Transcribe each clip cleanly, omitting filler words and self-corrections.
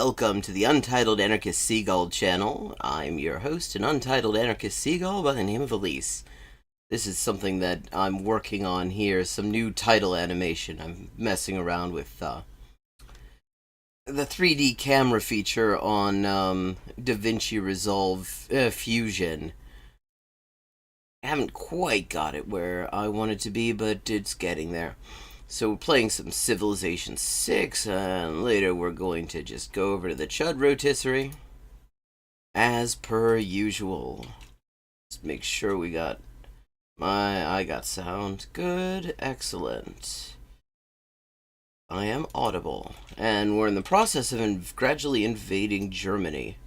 welcome to the Untitled Anarchist Seagull channel. I'm your host, an Untitled Anarchist Seagull by the name of Elise. This is something that I'm working on here, some new title animation. I'm messing around with the 3D camera feature on DaVinci Resolve Fusion. I haven't quite got it where I want it to be, but it's getting there. So we're playing some Civilization 6, and later we're going to just go over to the Chud Rotisserie. As per usual. Let's make sure we got I got sound. Good, excellent. I am audible. And we're in the process of gradually invading Germany.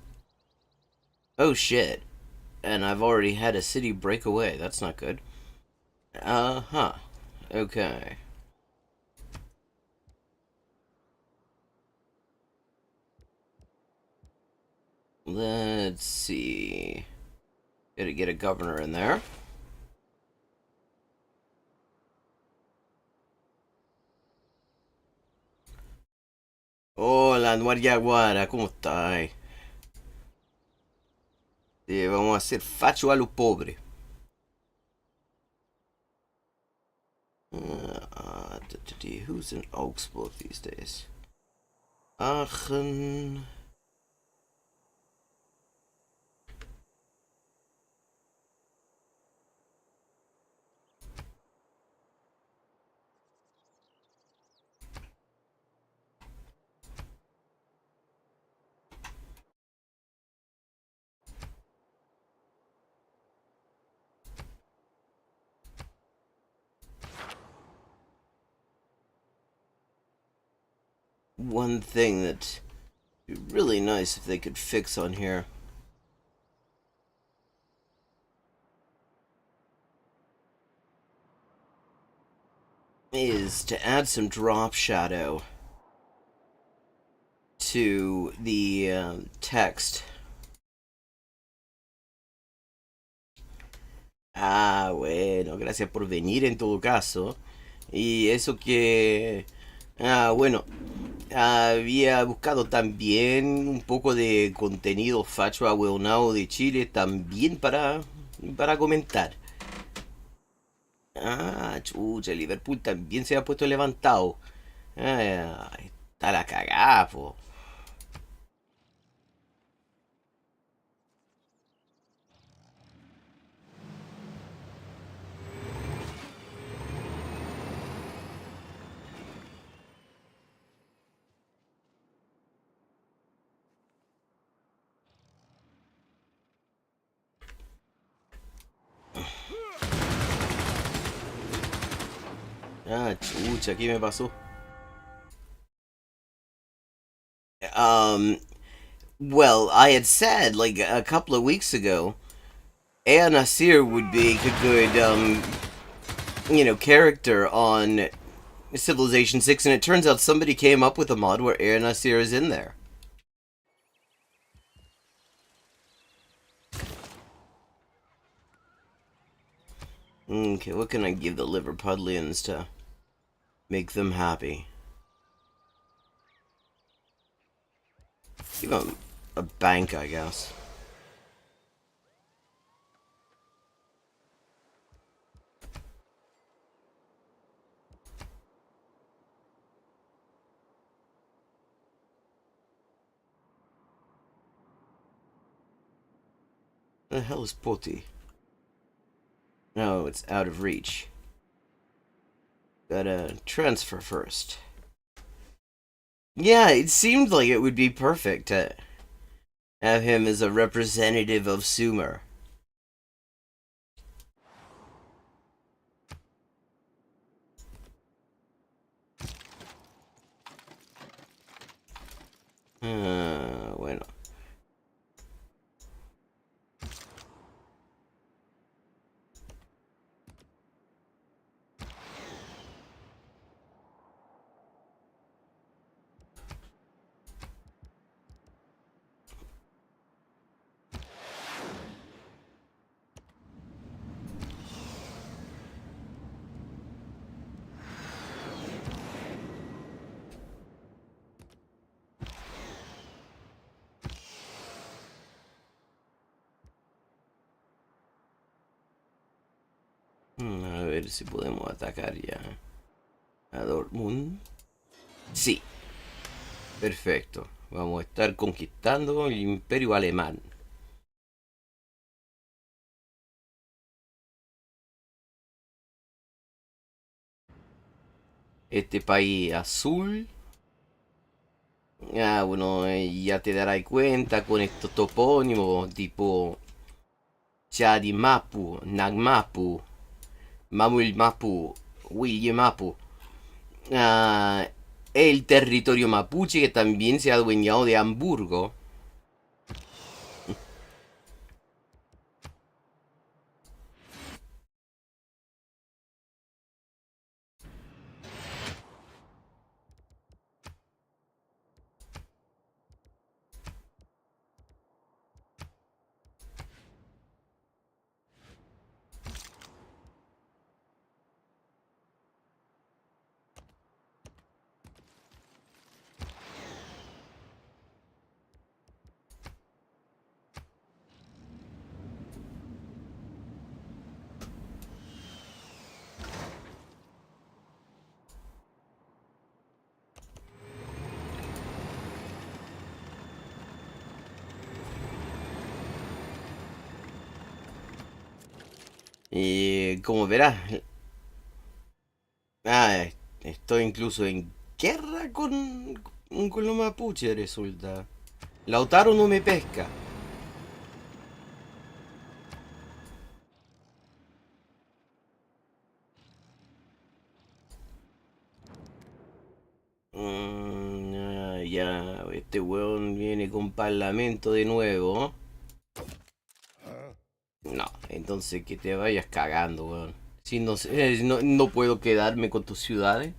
Oh shit. And I've already had a city break away. That's not good. Uh-huh. Okay. Let's see. Gotta get a governor in there. Hola, Guara, ¿cómo estás? Vamos a hacer facho a lo pobre. Who's in Augsburg these days? Aachen. One thing that would be really nice if they could fix on here is to add some drop shadow to the text. Bueno, gracias por venir en todo caso. Y eso que... bueno, había buscado también un poco de contenido facho ahueonado de Chile también para comentar. Chucha, Liverpool también se ha puesto levantado. Está la cagada, po. Chucha, ¿qué me pasó? Um, well, I had said, like, a couple of weeks ago, Ea Nasir would be a good, character on Civilization 6, and it turns out somebody came up with a mod where Ea Nasir is in there. Okay, what can I give the Liverpudlians to make them happy? Give them a bank, I guess. The hell is Poti? No, it's out of reach. Gotta transfer first. Yeah, it seemed like it would be perfect to have him as a representative of Sumer. Bueno. A ver si podemos atacar ya a Dortmund. Sí, perfecto. Vamos a estar conquistando el imperio alemán. Este país azul. Ah, bueno, ya te darás cuenta con estos topónimos tipo Chadimapu, Nagmapu, Mamulmapu, Willemapu. Ah, el territorio mapuche que también se ha adueñado de Hamburgo. Y como verás, ah, estoy incluso en guerra con los mapuches, resulta. Lautaro no me pesca. Ya, este weón viene con parlamento de nuevo. No, entonces que te vayas cagando, weón. Si no, no puedo quedarme con tus ciudades.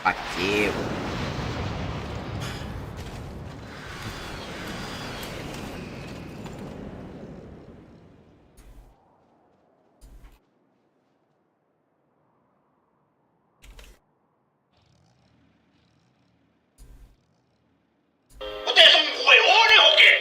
¿Para qué, weón? ¿Ustedes son huevones o qué?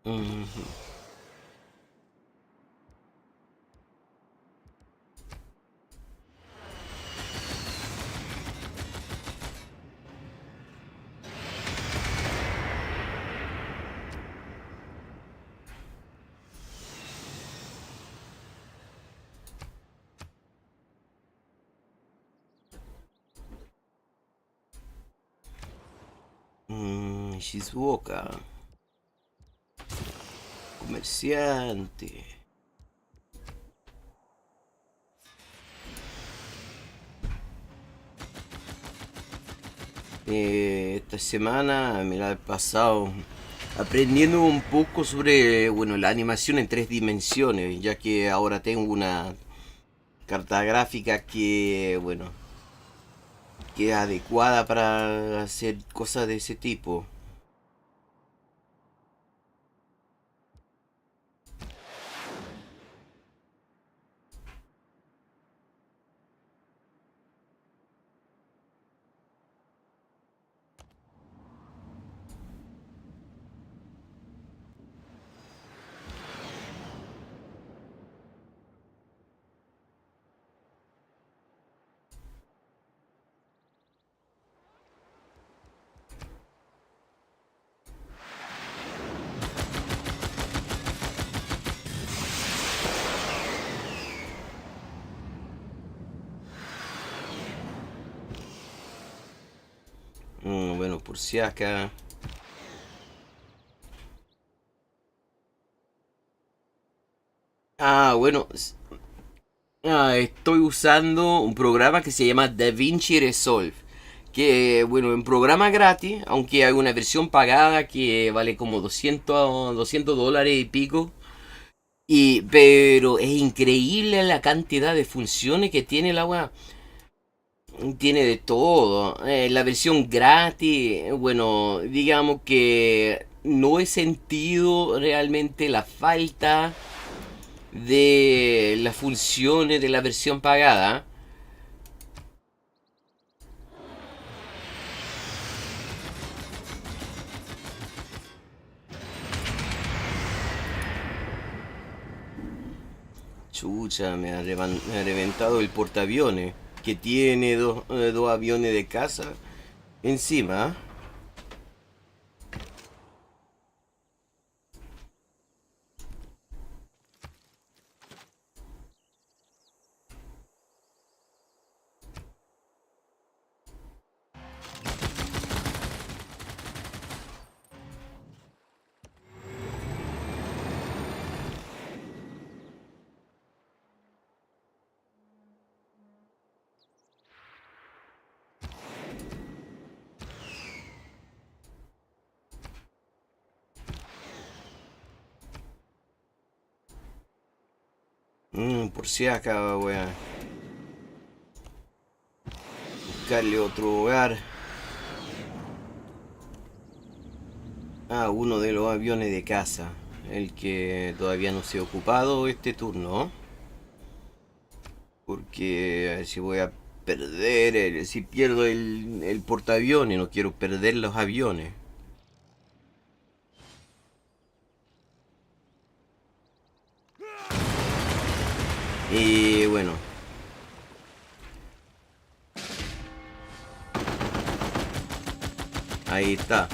Ujú. Shizuoka, comerciante. Esta semana me la he pasado aprendiendo un poco sobre, bueno, la animación en tres dimensiones, ya que ahora tengo una carta gráfica que, bueno, que es adecuada para hacer cosas de ese tipo. Bueno, por si acá. Ah, bueno, estoy usando un programa que se llama DaVinci Resolve. Que, bueno, un programa gratis, aunque hay una versión pagada que vale como 200 dólares y pico. Pero es increíble la cantidad de funciones que tiene el agua. Tiene de todo. La versión gratis, bueno, digamos que no he sentido realmente la falta de las funciones de la versión pagada. Chucha, me ha reventado el portaaviones, que tiene dos aviones de caza encima. Por si acá voy a buscarle otro hogar a uno de los aviones de caza. El que todavía no se ha ocupado este turno. Porque si voy a perder, si pierdo el portaaviones, no quiero perder los aviones. Y bueno, ahí está.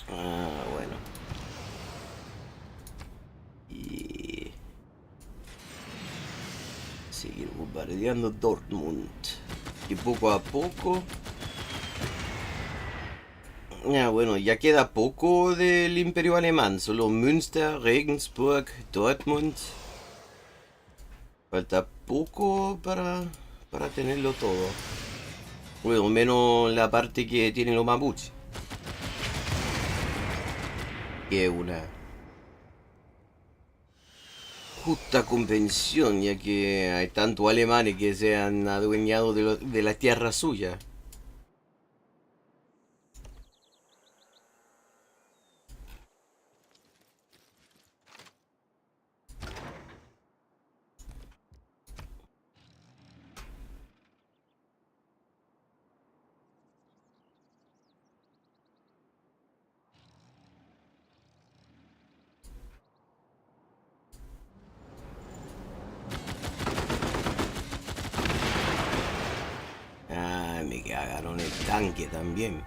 Ah, bueno. Y seguir bombardeando Dortmund. Y poco a poco. Ya bueno, ya queda poco del Imperio Alemán. Solo Münster, Regensburg, Dortmund. Falta poco para tenerlo todo. Bueno, menos la parte que tienen los mapuches. Que es una justa convención, ya que hay tantos alemanes que se han adueñado de la tierra suya. Ah, me cagaron el tanque también.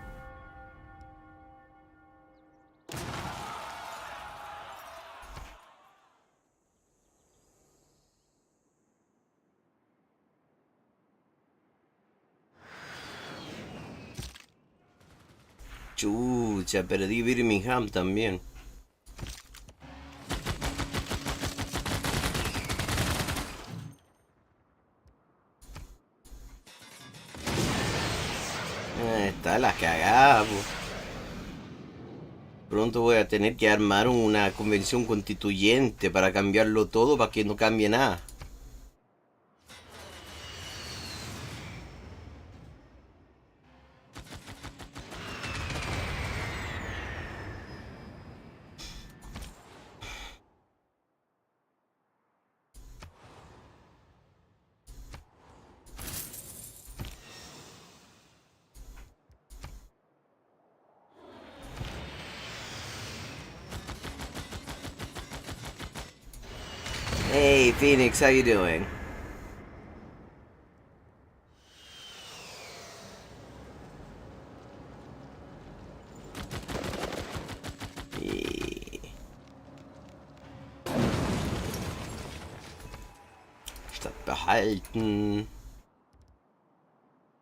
Chucha, perdí Birmingham también. Está la cagada, po. Pronto voy a tener que armar una convención constituyente para cambiarlo todo para que no cambie nada. Hey Phoenix, how you doing? halten.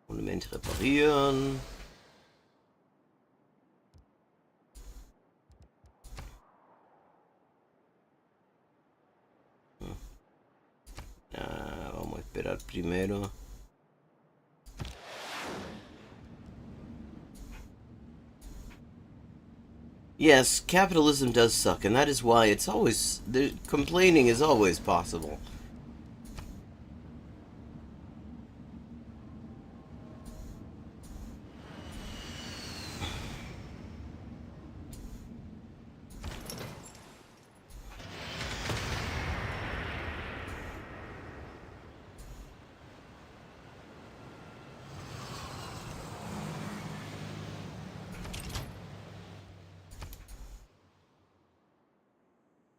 Monument reparieren. Vamos a esperar primero. Yes, capitalism does suck, and that is why it's always... complaining is always possible.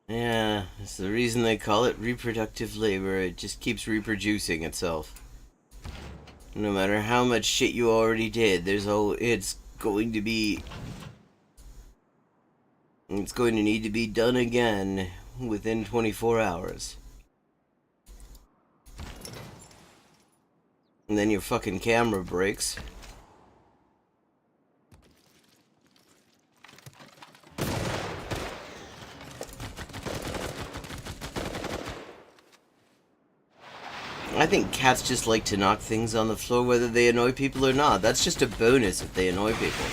Yeah, it's the reason they call it reproductive labor. It just keeps reproducing itself. No matter how much shit you already did, it's going to be... It's going to need to be done again within 24 hours. And then your fucking camera breaks. I think cats just like to knock things on the floor whether they annoy people or not. That's just a bonus if they annoy people.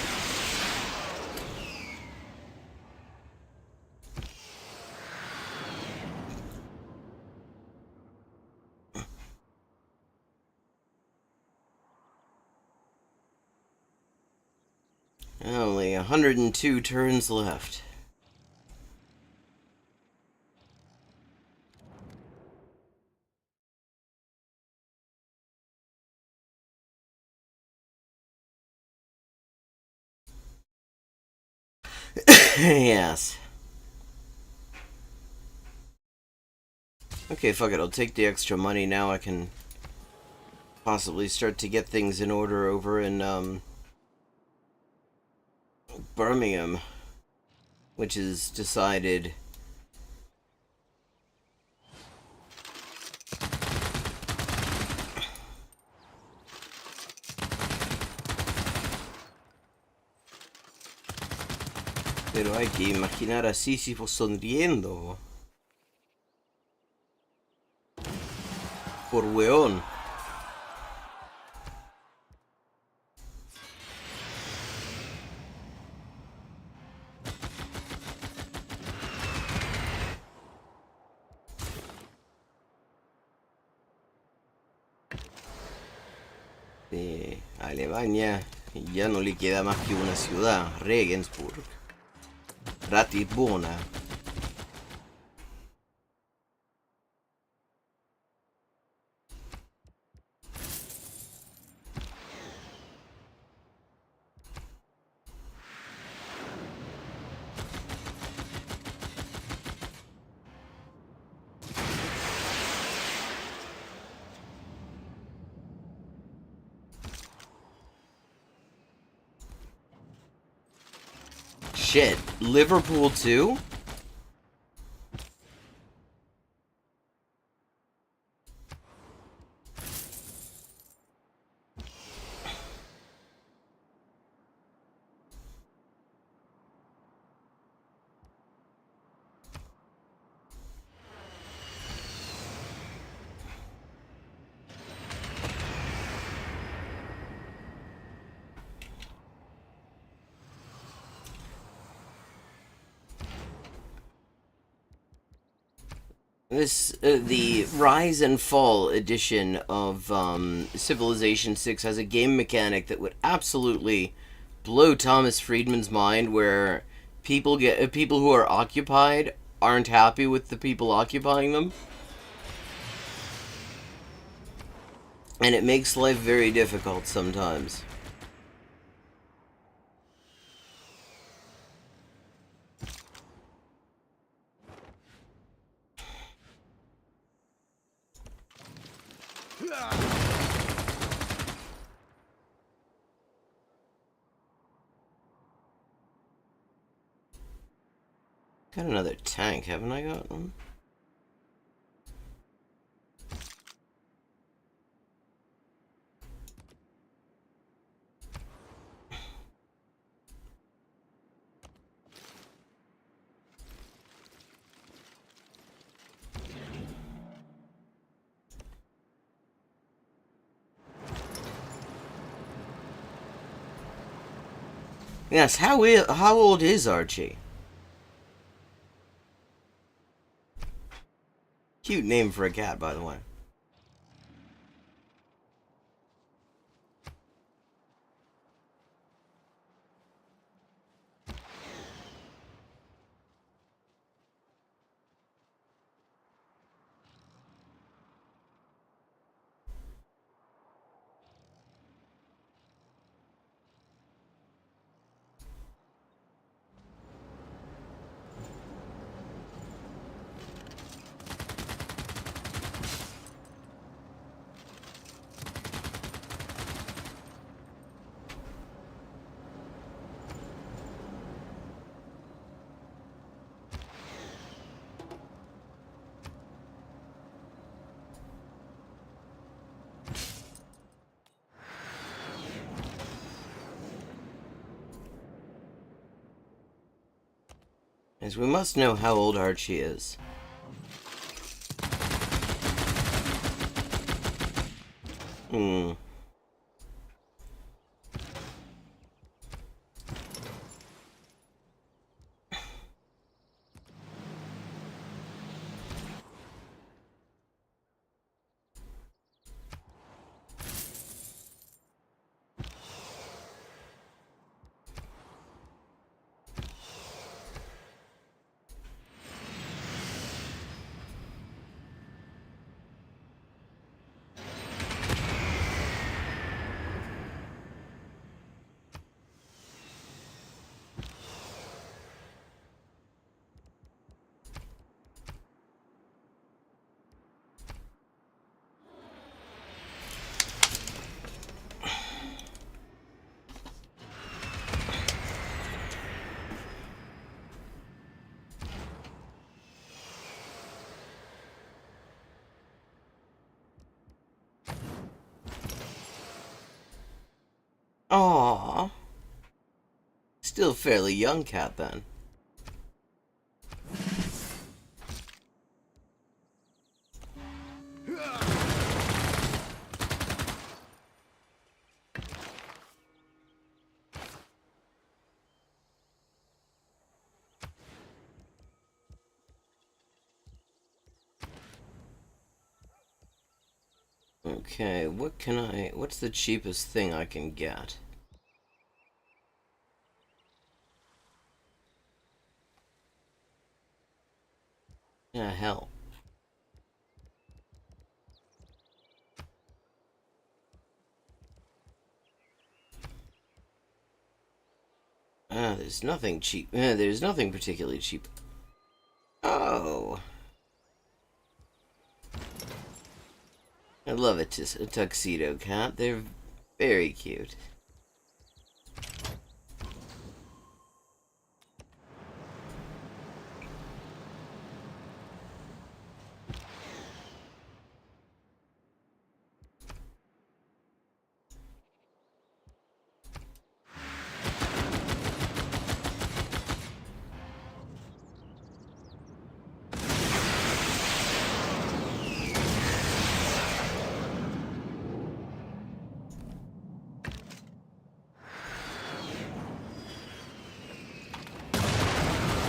Only 102 turns left. Yes. Okay, fuck it. I'll take the extra money now. I can possibly start to get things in order over in, Birmingham. Which is decided... Pero hay que imaginar a Sísifo sonriendo. Por weón. De Alemania ya no le queda más que una ciudad, Regensburg. Ratisbona. Shit, Liverpool too? The Rise and Fall edition of Civilization 6 has a game mechanic that would absolutely blow Thomas Friedman's mind, where people who are occupied aren't happy with the people occupying them, and it makes life very difficult sometimes. Got another tank, haven't I got one? Yes, how old is Archie? Cute name for a cat, by the way. As we must know how old Archie is. Hmm. Aww. Still fairly young cat then. Okay, what's the cheapest thing I can get? Yeah, hell. There's nothing cheap. There's nothing particularly cheap. Oh. I love a tuxedo cat. They're very cute.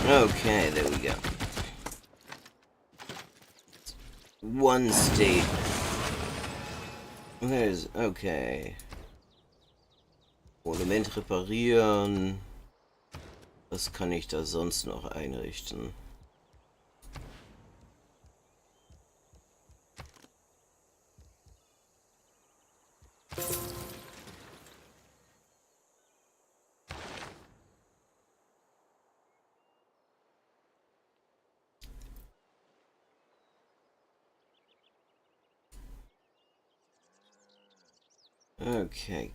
Okay, there we go. One state. There's... Okay. Monument reparieren. Was kann ich da sonst noch einrichten? Okay.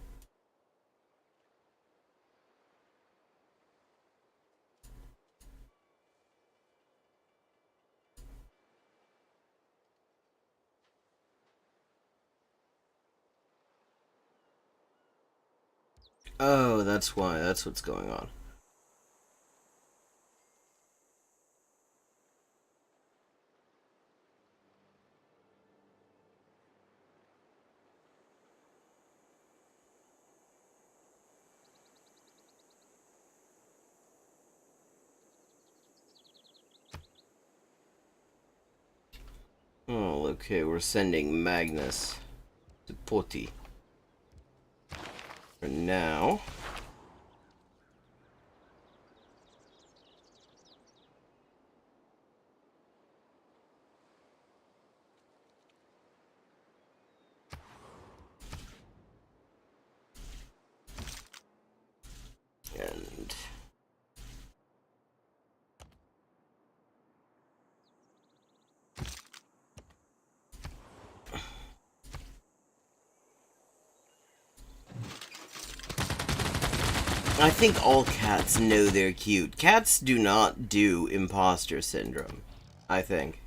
Oh, that's why. That's what's going on. Okay, we're sending Magnus to Poti. For now. And I think all cats know they're cute. Cats do not do imposter syndrome, I think.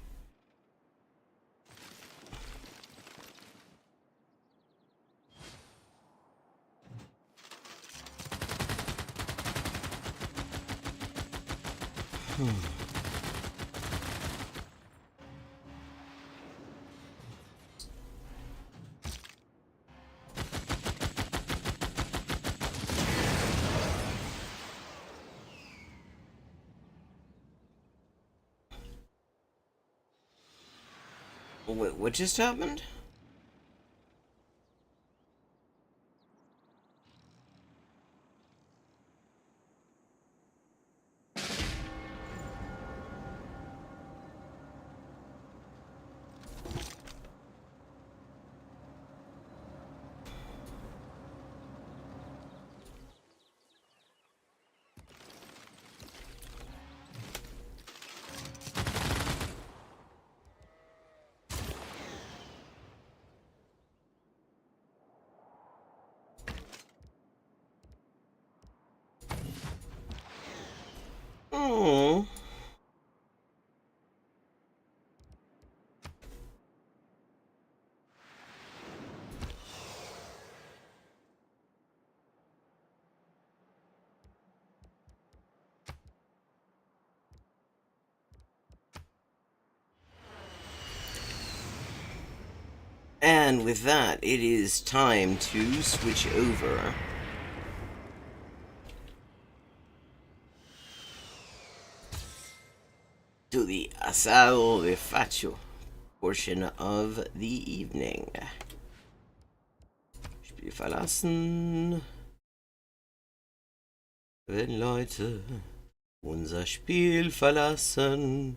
Wait, what just happened? Oh. And with that, it is time to switch over to the asado de facho portion of the evening. Spiel verlassen. Wenn Leute unser Spiel verlassen.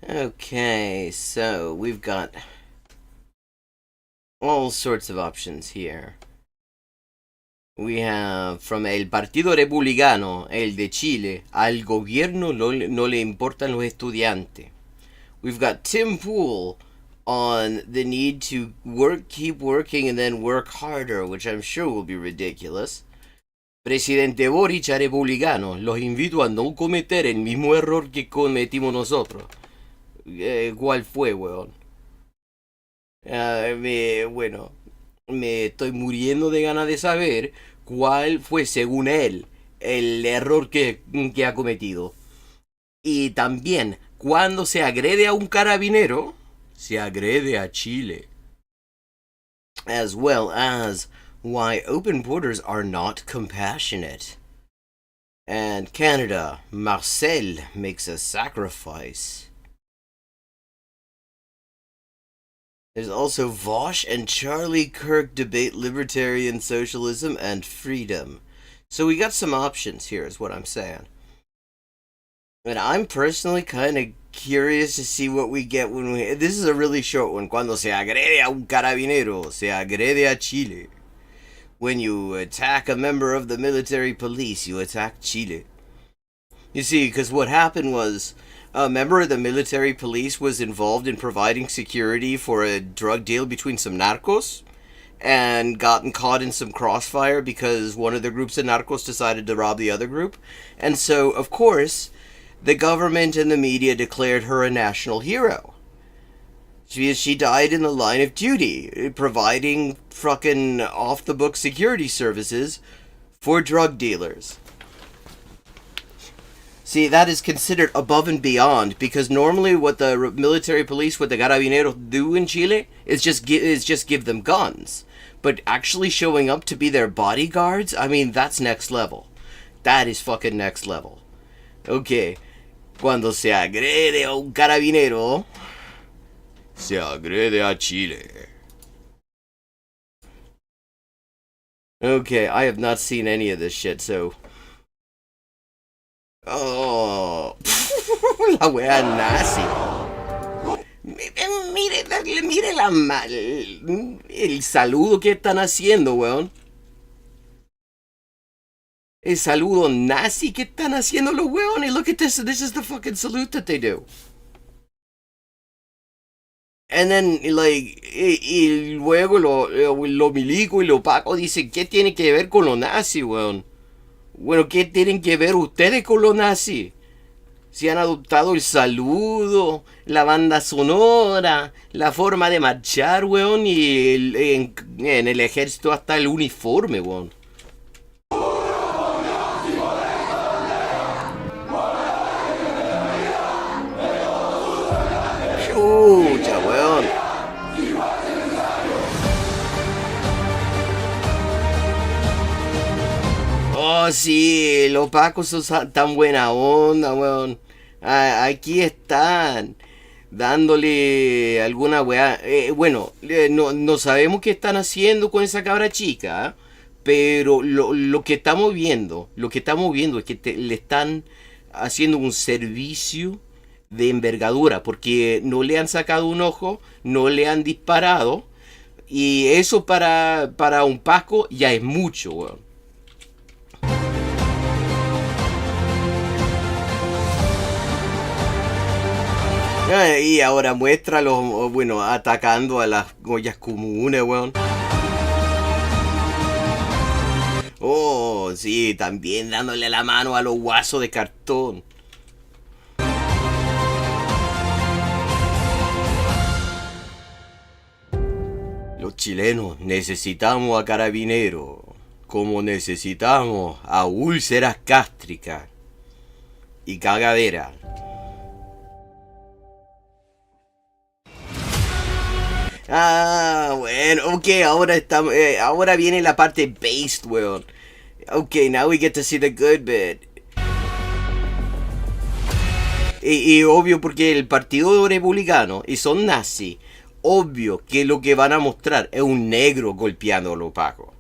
Okay, so we've got all sorts of options here. We have from el Partido Republicano, el de Chile, al gobierno no le importan los estudiantes. We've got Tim Pool on the need to keep working and then work harder, which I'm sure will be ridiculous. Presidente Boric a republicano, los invito a no cometer el mismo error que cometimos nosotros. ¿Cuál fue, weón? Bueno, me estoy muriendo de ganas de saber cuál fue, según él, el error que ha cometido. Y también, cuando se agrede a un carabinero, se agrede a Chile. As well as why open borders are not compassionate. And Canada, Marcel makes a sacrifice. There's also Vosh and Charlie Kirk debate libertarian socialism and freedom. So we got some options here, is what I'm saying. And I'm personally kind of curious to see what we get when we... This is a really short one. Cuando se agrede a un carabinero, se agrede a Chile. When you attack a member of the military police, you attack Chile. You see, because what happened was a member of the military police was involved in providing security for a drug deal between some narcos and gotten caught in some crossfire because one of the groups of narcos decided to rob the other group. And so, of course, the government and the media declared her a national hero. She died in the line of duty, providing fucking off-the-book security services for drug dealers. See, that is considered above and beyond, because normally what the military police, what the carabineros do in Chile is just give them guns. But actually showing up to be their bodyguards, I mean, that's next level. That is fucking next level. Okay. Cuando se agrede a un carabinero, se agrede a Chile. Okay, I have not seen any of this shit, so... Oh, la wea nazi. Mire el saludo que están haciendo, weón. El saludo nazi que están haciendo los weones. Look at this. This is the fucking salute that they do. And then, like, y luego lo milico y lo paco dicen, ¿qué tiene que ver con lo nazi, weón? Bueno, ¿qué tienen que ver ustedes con lo nazi? Si han adoptado el saludo, la banda sonora, la forma de marchar, weón, y en el ejército hasta el uniforme, weón. Chucha, weón. Oh, sí, los pacos son tan buena onda, weón. Aquí están, dándole alguna weá. Bueno, no sabemos qué están haciendo con esa cabra chica, ¿eh? Pero lo que estamos viendo, es que le están haciendo un servicio de envergadura, porque no le han sacado un ojo, no le han disparado, y eso para un paco ya es mucho, weón. Y ahora muestra los, bueno, atacando a las ollas comunes, weón. Oh, sí, también dándole la mano a los guasos de cartón. Los chilenos necesitamos a carabineros, como necesitamos a úlceras gástricas y cagadera. Ah, bueno, ok, ahora viene la parte based, weón. Ok, now we get to see the good bit. Y obvio, porque el partido republicano y son nazis, obvio que lo que van a mostrar es un negro golpeando a los pacos.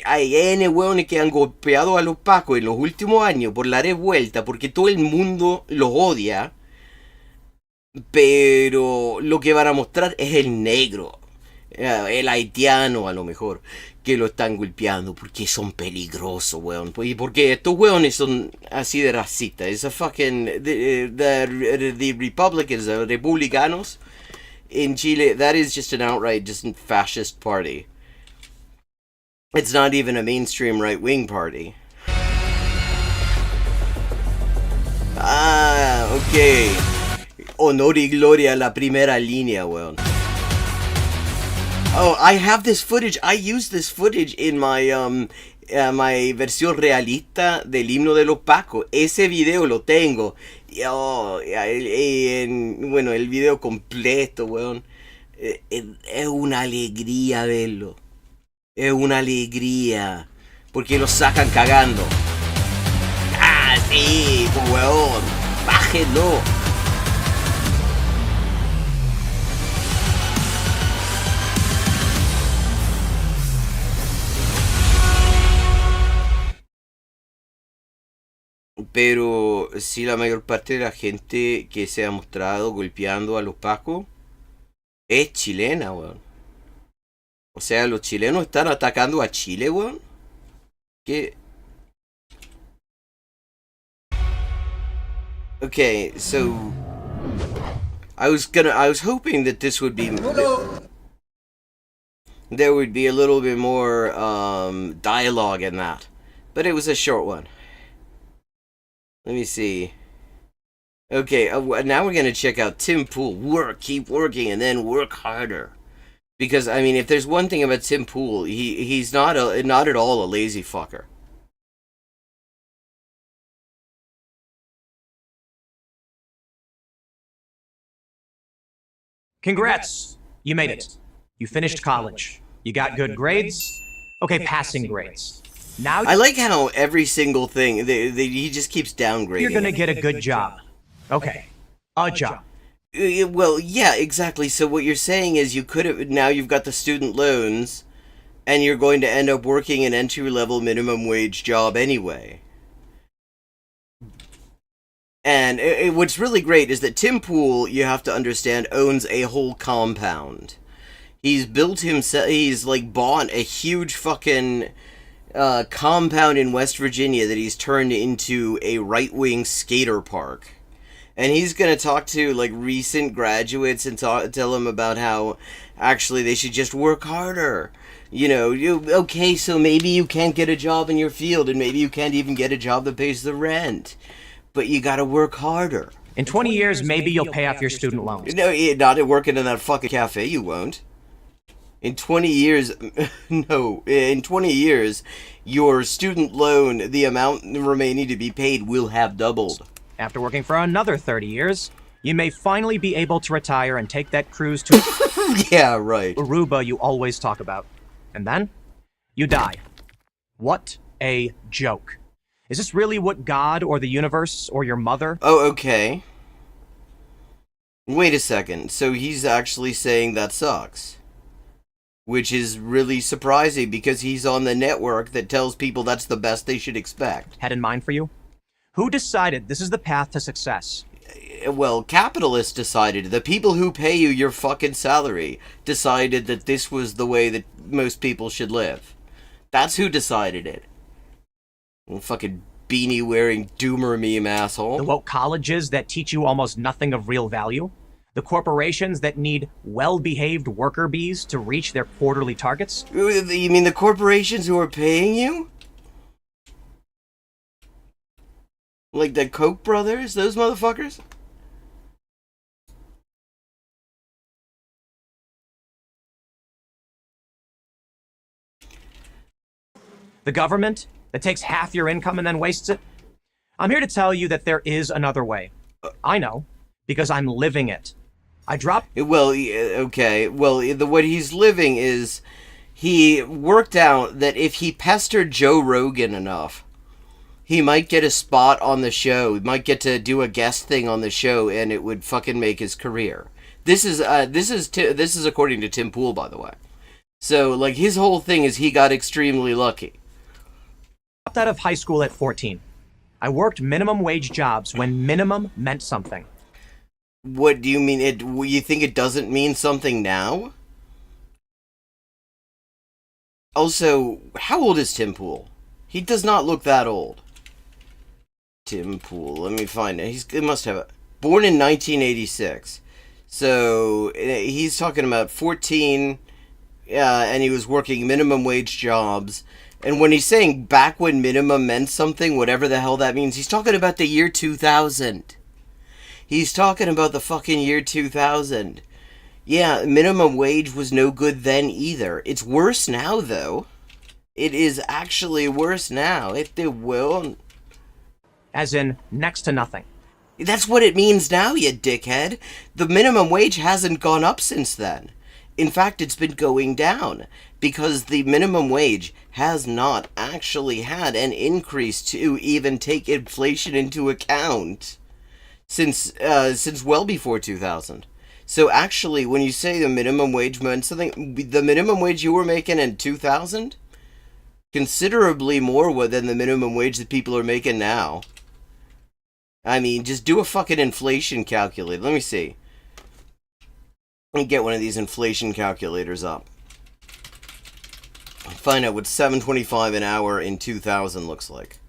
Hay N weones que han golpeado a los pacos en los últimos años por la revuelta, porque todo el mundo los odia. Pero lo que van a mostrar es el negro, el haitiano a lo mejor, que lo están golpeando porque son peligrosos, weón. Y porque estos weones son así de racistas. Es a fucking... The Republicans, the republicanos in Chile, that is just an outright just fascist party. It's not even a mainstream right-wing party. Ah, ok. Honor y gloria a la primera línea, weón. Oh, I have this footage. I used this footage in my my versión realista del himno de los Pacos. Ese video lo tengo. Oh, bueno, el video completo, weón. Es una alegría verlo. Es una alegría. Porque lo sacan cagando. Ah, sí, pues, weón. Bájenlo. Pero sí, la mayor parte de la gente que se ha mostrado golpeando a los pacos es chilena, weón. O sea, los chilenos están atacando a Chile, weón. ¿Qué? Okay, so I was hoping that this would be there would be a little bit more dialogue in that, but it was a short one. Let me see. Okay, now we're gonna check out Tim Pool. Work, keep working, and then work harder. Because I mean, if there's one thing about Tim Pool, he's not at all a lazy fucker. Congrats! You made it. You finished college. You got good grades. Okay, passing grades. Now I like how every single thing he just keeps downgrading. you're gonna get a good job. Okay, a job. Well, yeah, exactly. So what you're saying is you could have now you've got the student loans, and you're going to end up working an entry level minimum wage job anyway. And what's really great is that Tim Pool, you have to understand, owns a whole compound. He's built himself. He's like bought a huge fucking compound in West Virginia that he's turned into a right-wing skater park. And he's gonna talk to like recent graduates and tell them about how actually they should just work harder. You know, okay, so maybe you can't get a job in your field, and maybe you can't even get a job that pays the rent, but you gotta work harder. In 20 years, maybe you'll pay off your student loans. No, not working in that fucking cafe, you won't. In 20 years, no, in 20 years, your student loan, the amount remaining to be paid, will have doubled. After working for another 30 years, you may finally be able to retire and take that cruise to Yeah, right. Aruba you always talk about. And then, you die. What a joke. Is this really what God or the universe or your mother? Oh, okay. Wait a second. So he's actually saying that sucks. Which is really surprising because he's on the network that tells people that's the best they should expect. Had in mind for you? Who decided this is the path to success? Well, capitalists decided. The people who pay you your fucking salary decided that this was the way that most people should live. That's who decided it. Fucking beanie wearing doomer meme asshole. The woke colleges that teach you almost nothing of real value? The corporations that need well-behaved worker bees to reach their quarterly targets? You mean the corporations who are paying you? Like the Koch brothers? Those motherfuckers? The government that takes half your income and then wastes it? I'm here to tell you that there is another way. I know, because I'm living it. I dropped... Well, okay. Well, what he's living is he worked out that if he pestered Joe Rogan enough, he might get a spot on the show. He might get to do a guest thing on the show, and it would fucking make his career. This is according to Tim Pool, by the way. So, like, his whole thing is he got extremely lucky. Dropped out of high school at 14. I worked minimum wage jobs when minimum meant something. What do you mean? You think it doesn't mean something now? Also, how old is Tim Pool? He does not look that old. Tim Pool, let me find it. He must have born in 1986. So he's talking about 14, and he was working minimum wage jobs. And when he's saying back when minimum meant something, whatever the hell that means, he's talking about the year 2000. He's talking about the fucking year 2000. Yeah, minimum wage was no good then either. It's worse now, though. It is actually worse now. It will. As in, next to nothing. That's what it means now, you dickhead. The minimum wage hasn't gone up since then. In fact, it's been going down. Because the minimum wage has not actually had an increase to even take inflation into account. Since well before 2000. So actually, when you say the minimum wage meant something, the minimum wage you were making in 2000, considerably more than the minimum wage that people are making now. I mean, just do a fucking inflation calculator. Let me see. Let me get one of these inflation calculators up. Find out what $7.25 an hour in 2000 looks like.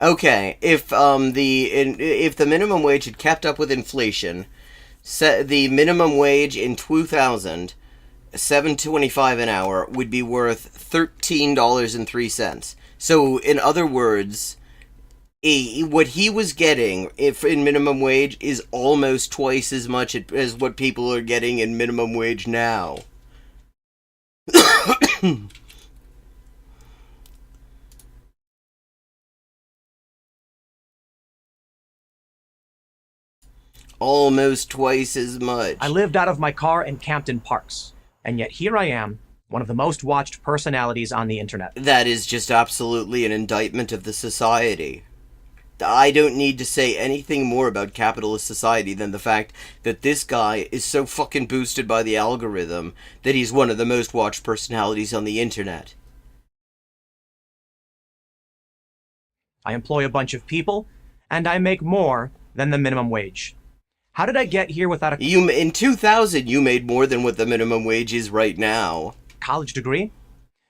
Okay, if if the minimum wage had kept up with inflation, set the minimum wage in 2000, $7.25 an hour would be worth $13.03. So, in other words, what he was getting if in minimum wage is almost twice as much as what people are getting in minimum wage now. Almost twice as much. I lived out of my car and camped in parks. And yet here I am, one of the most watched personalities on the internet. That is just absolutely an indictment of the society. I don't need to say anything more about capitalist society than the fact that this guy is so fucking boosted by the algorithm that he's one of the most watched personalities on the internet. I employ a bunch of people, and I make more than the minimum wage. How did I get here without a In 2000, you made more than what the minimum wage is right now. college degree?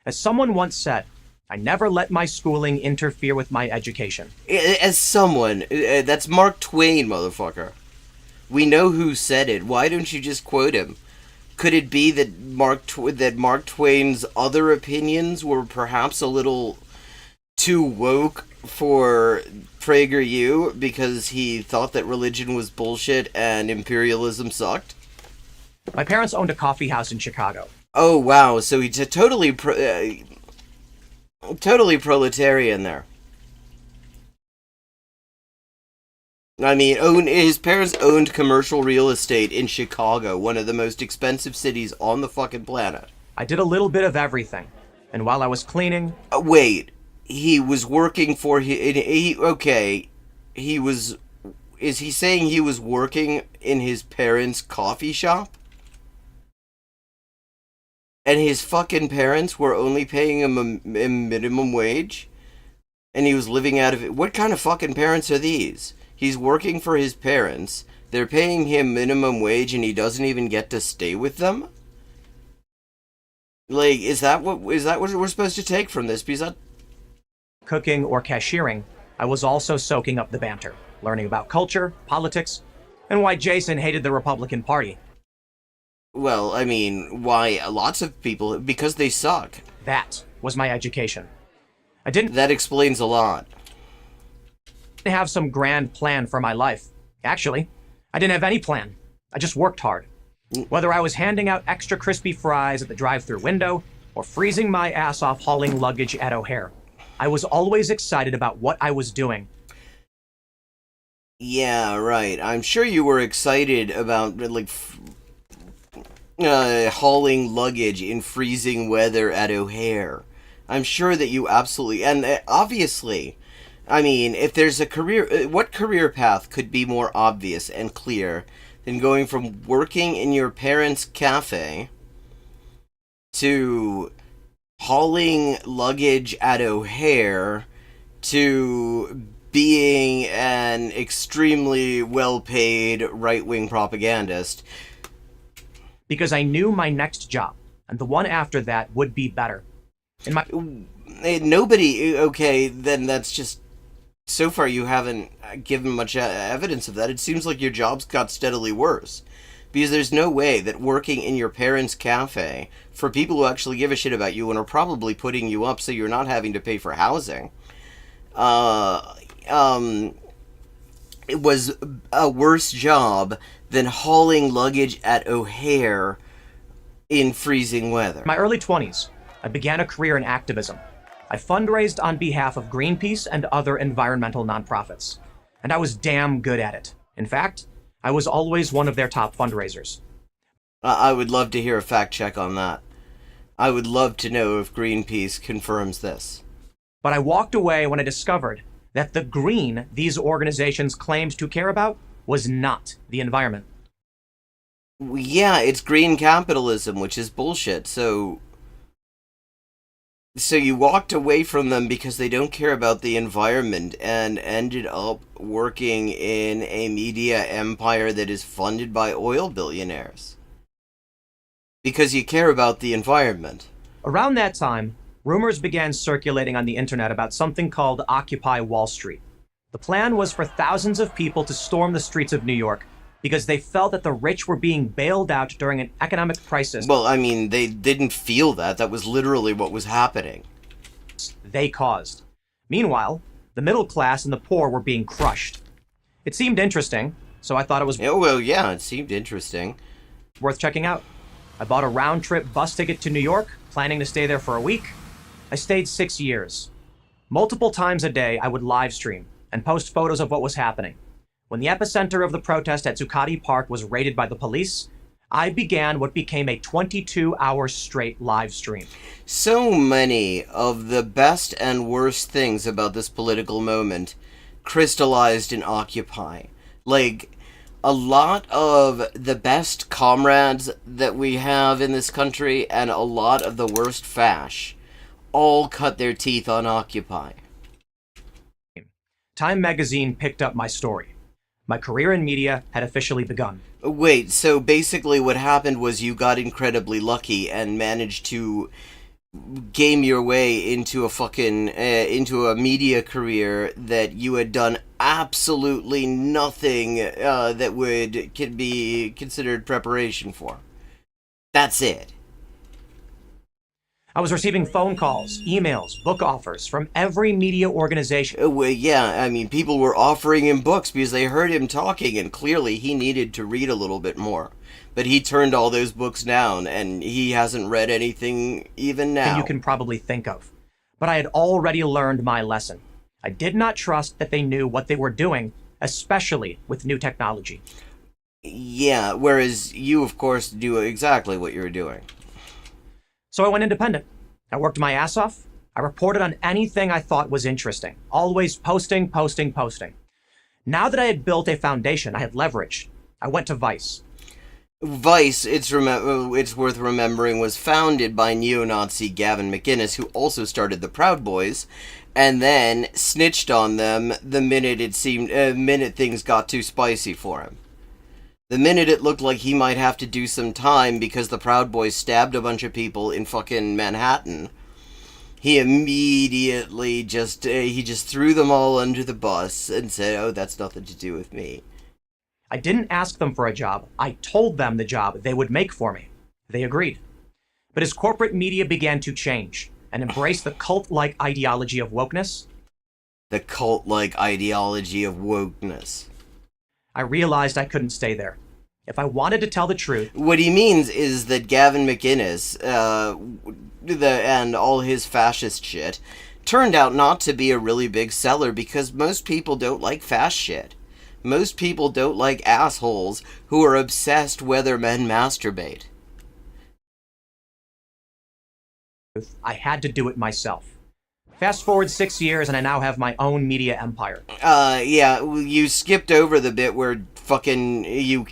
As someone once said, I never let my schooling interfere with my education. As someone, that's Mark Twain, motherfucker. We know who said it. Why don't you just quote him? Could it be that Mark Twain's other opinions were perhaps a little too woke for PragerU because he thought that religion was bullshit and imperialism sucked? My parents owned a coffee house in Chicago. Oh wow, so he's a totally proletarian there. I mean, his parents owned commercial real estate in Chicago, one of the most expensive cities on the fucking planet. I did a little bit of everything. And while I was cleaning... Wait, he was working for... okay, he was... Is he saying he was working in his parents' coffee shop? And his fucking parents were only paying him a minimum wage? And he was living out of it? What kind of fucking parents are these? He's working for his parents, they're paying him minimum wage, and he doesn't even get to stay with them? Like, is that what we're supposed to take from this? Because that... cooking, or cashiering, I was also soaking up the banter, learning about culture, politics, and why Jason hated the Republican Party. Well, I mean, why lots of people... Because they suck. That was my education. I didn't That explains a lot. have some grand plan for my life. Actually, I didn't have any plan. I just worked hard. Whether I was handing out extra crispy fries at the drive-thru window or freezing my ass off hauling luggage at O'Hare, I was always excited about what I was doing. Yeah, right. I'm sure you were excited about, like, hauling luggage in freezing weather at O'Hare. I'm sure that you absolutely... And obviously... I mean, if there's a career... What career path could be more obvious and clear than going from working in your parents' cafe to hauling luggage at O'Hare to being an extremely well-paid right-wing propagandist? Because I knew my next job, and the one after that, would be better. In my... Nobody... Okay, then that's just... So far, you haven't given much evidence of that. It seems like your job's got steadily worse. Because there's no way that working in your parents' cafe, for people who actually give a shit about you and are probably putting you up so you're not having to pay for housing, it was a worse job than hauling luggage at O'Hare in freezing weather. my early 20s, I began a career in activism. I fundraised on behalf of Greenpeace and other environmental nonprofits, and I was damn good at it. In fact, I was always one of their top fundraisers. I would love to hear a fact check on that. I would love to know if Greenpeace confirms this. But I walked away when I discovered that the green these organizations claimed to care about was not the environment. Yeah, it's green capitalism, which is bullshit, so you walked away from them because they don't care about the environment and ended up working in a media empire that is funded by oil billionaires. Because you care about the environment. Around that time, rumors began circulating on the internet about something called Occupy Wall Street. The plan was for thousands of people to storm the streets of New York because they felt that the rich were being bailed out during an economic crisis Well, I mean, they didn't feel that. That was literally what was happening. they caused. Meanwhile, the middle class and the poor were being crushed. It seemed interesting, so I thought it was Oh, well, yeah, it seemed interesting. worth checking out. I bought a round-trip bus ticket to New York, planning to stay there for a week. I stayed 6 years. Multiple times a day, I would live stream and post photos of what was happening. When the epicenter of the protest at Zuccotti Park was raided by the police, I began what became a 22-hour straight live stream. So many of the best and worst things about this political moment crystallized in Occupy. Like, a lot of the best comrades that we have in this country and a lot of the worst fash all cut their teeth on Occupy. Time magazine picked up my story. My career in media had officially begun. Wait, so basically what happened was you got incredibly lucky and managed to game your way into a fucking into a media career that you had done absolutely nothing that could be considered preparation for. That's it. I was receiving phone calls, emails, book offers from every media organization. Well, yeah, I mean, people were offering him books because they heard him talking, and clearly he needed to read a little bit more. But he turned all those books down, and he hasn't read anything even now. You can probably think of. But I had already learned my lesson. I did not trust that they knew what they were doing, especially with new technology. Yeah, whereas you, of course, do exactly what you're doing. So I went independent. I worked my ass off. I reported on anything I thought was interesting. Always posting. Now that I had built a foundation, I had leverage. I went to Vice. Vice, it's worth remembering, was founded by neo-Nazi Gavin McInnes, who also started the Proud Boys, and then snitched on them the minute things got too spicy for him. The minute it looked like he might have to do some time because the Proud Boys stabbed a bunch of people in fucking Manhattan, he immediately just threw them all under the bus and said, "Oh, that's nothing to do with me." I didn't ask them for a job. I told them the job they would make for me. They agreed. But as corporate media began to change and embrace the cult-like ideology of wokeness, The cult-like ideology of wokeness. I realized I couldn't stay there. If I wanted to tell the truth, What he means is that Gavin McInnes, and all his fascist shit, turned out not to be a really big seller because most people don't like fast shit. Most people don't like assholes who are obsessed whether men masturbate. I had to do it myself. Fast forward 6 years and I now have my own media empire. Yeah, you skipped over the bit where fucking you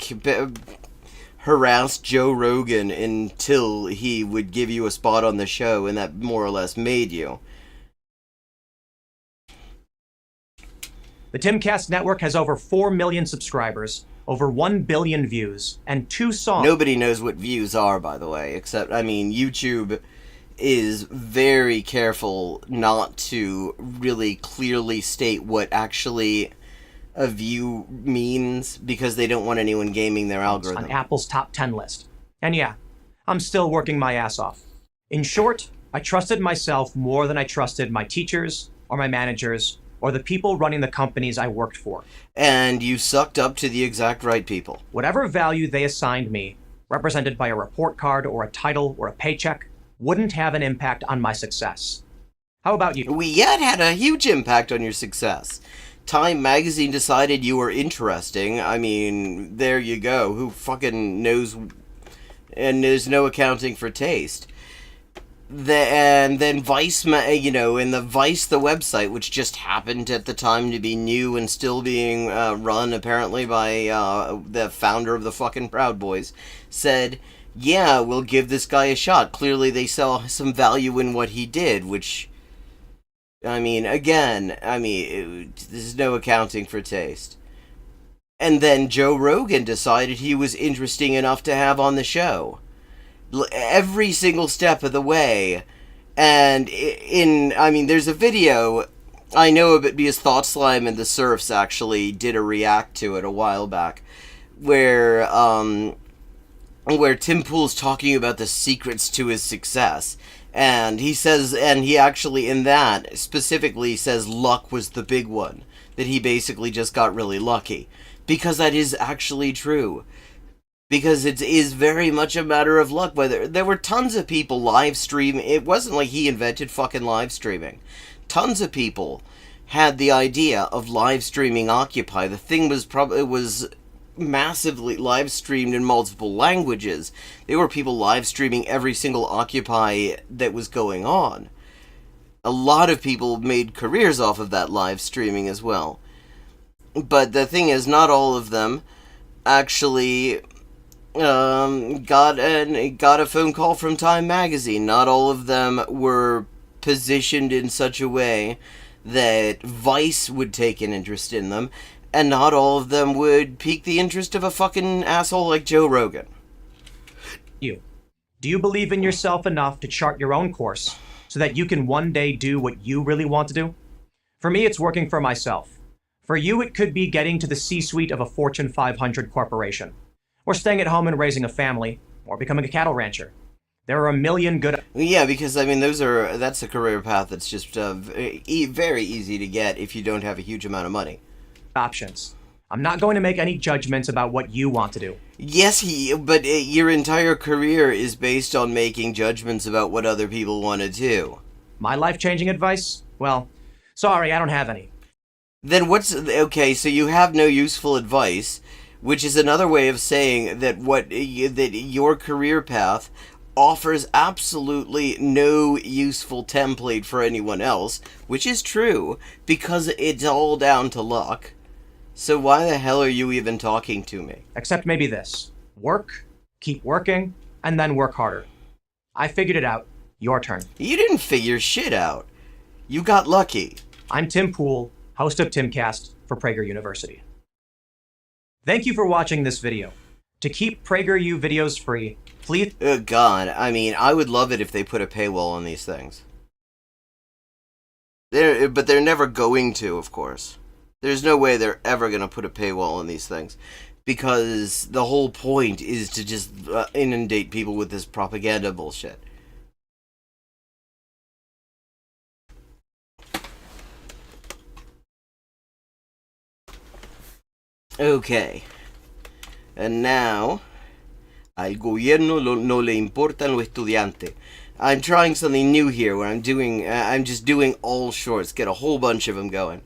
harassed Joe Rogan until he would give you a spot on the show, and that more or less made you. The Timcast Network has over 4 million subscribers, over 1 billion views, and 2 songs. Nobody knows what views are, by the way, except, I mean, YouTube is very careful not to really clearly state what actually a view means because they don't want anyone gaming their algorithm. On Apple's top 10 list. And yeah, I'm still working my ass off. In short, I trusted myself more than I trusted my teachers or my managers or the people running the companies I worked for. And you sucked up to the exact right people. Whatever value they assigned me, represented by a report card or a title or a paycheck, wouldn't have an impact on my success. How about you? We yet had a huge impact on your success. Time magazine decided you were interesting. I mean, there you go. Who fucking knows? And there's no accounting for taste. And then Vice, and the Vice, the website, which just happened at the time to be new and still being run apparently by the founder of the fucking Proud Boys, said, yeah, we'll give this guy a shot. Clearly they saw some value in what he did, which, I mean, there's no accounting for taste. And then Joe Rogan decided he was interesting enough to have on the show. Every single step of the way, And I mean, there's a video, I know of it because Thought Slime and the Surfs actually did a react to it a while back, where Tim Pool's talking about the secrets to his success. And he says, and he actually in that specifically says luck was the big one. That he basically just got really lucky. Because that is actually true. Because it is very much a matter of luck. Whether there were tons of people live streaming. It wasn't like he invented fucking live streaming. Tons of people had the idea of live streaming Occupy. The thing was massively live streamed in multiple languages. There were people live streaming every single Occupy that was going on. A lot of people made careers off of that live streaming as well. But the thing is, not all of them actually got a phone call from Time Magazine. Not all of them were positioned in such a way that Vice would take an interest in them, and not all of them would pique the interest of a fucking asshole like Joe Rogan. Do you believe in yourself enough to chart your own course so that you can one day do what you really want to do? For me, it's working for myself. For you, it could be getting to the C-suite of a Fortune 500 corporation, or staying at home and raising a family, or becoming a cattle rancher. There are a million good... Yeah, because, I mean, that's a career path that's just very easy to get if you don't have a huge amount of money. Options. I'm not going to make any judgments about what you want to do. Yes, but your entire career is based on making judgments about what other people want to do. My life-changing advice? Well, sorry, I don't have any. Then okay, so you have no useful advice, which is another way of saying that that your career path offers absolutely no useful template for anyone else, which is true, because it's all down to luck. So why the hell are you even talking to me? Except maybe this. Work, keep working, and then work harder. I figured it out. Your turn. You didn't figure shit out. You got lucky. I'm Tim Pool, host of Timcast for Prager University. Thank you for watching this video. To keep PragerU videos free, please... Oh God, I mean, I would love it if they put a paywall on these things. But they're never going to, of course. There's no way they're ever going to put a paywall on these things. Because the whole point is to just inundate people with this propaganda bullshit. Okay. And now, al gobierno no le importan los estudiantes. I'm trying something new here where I'm just doing all shorts. Get a whole bunch of them going.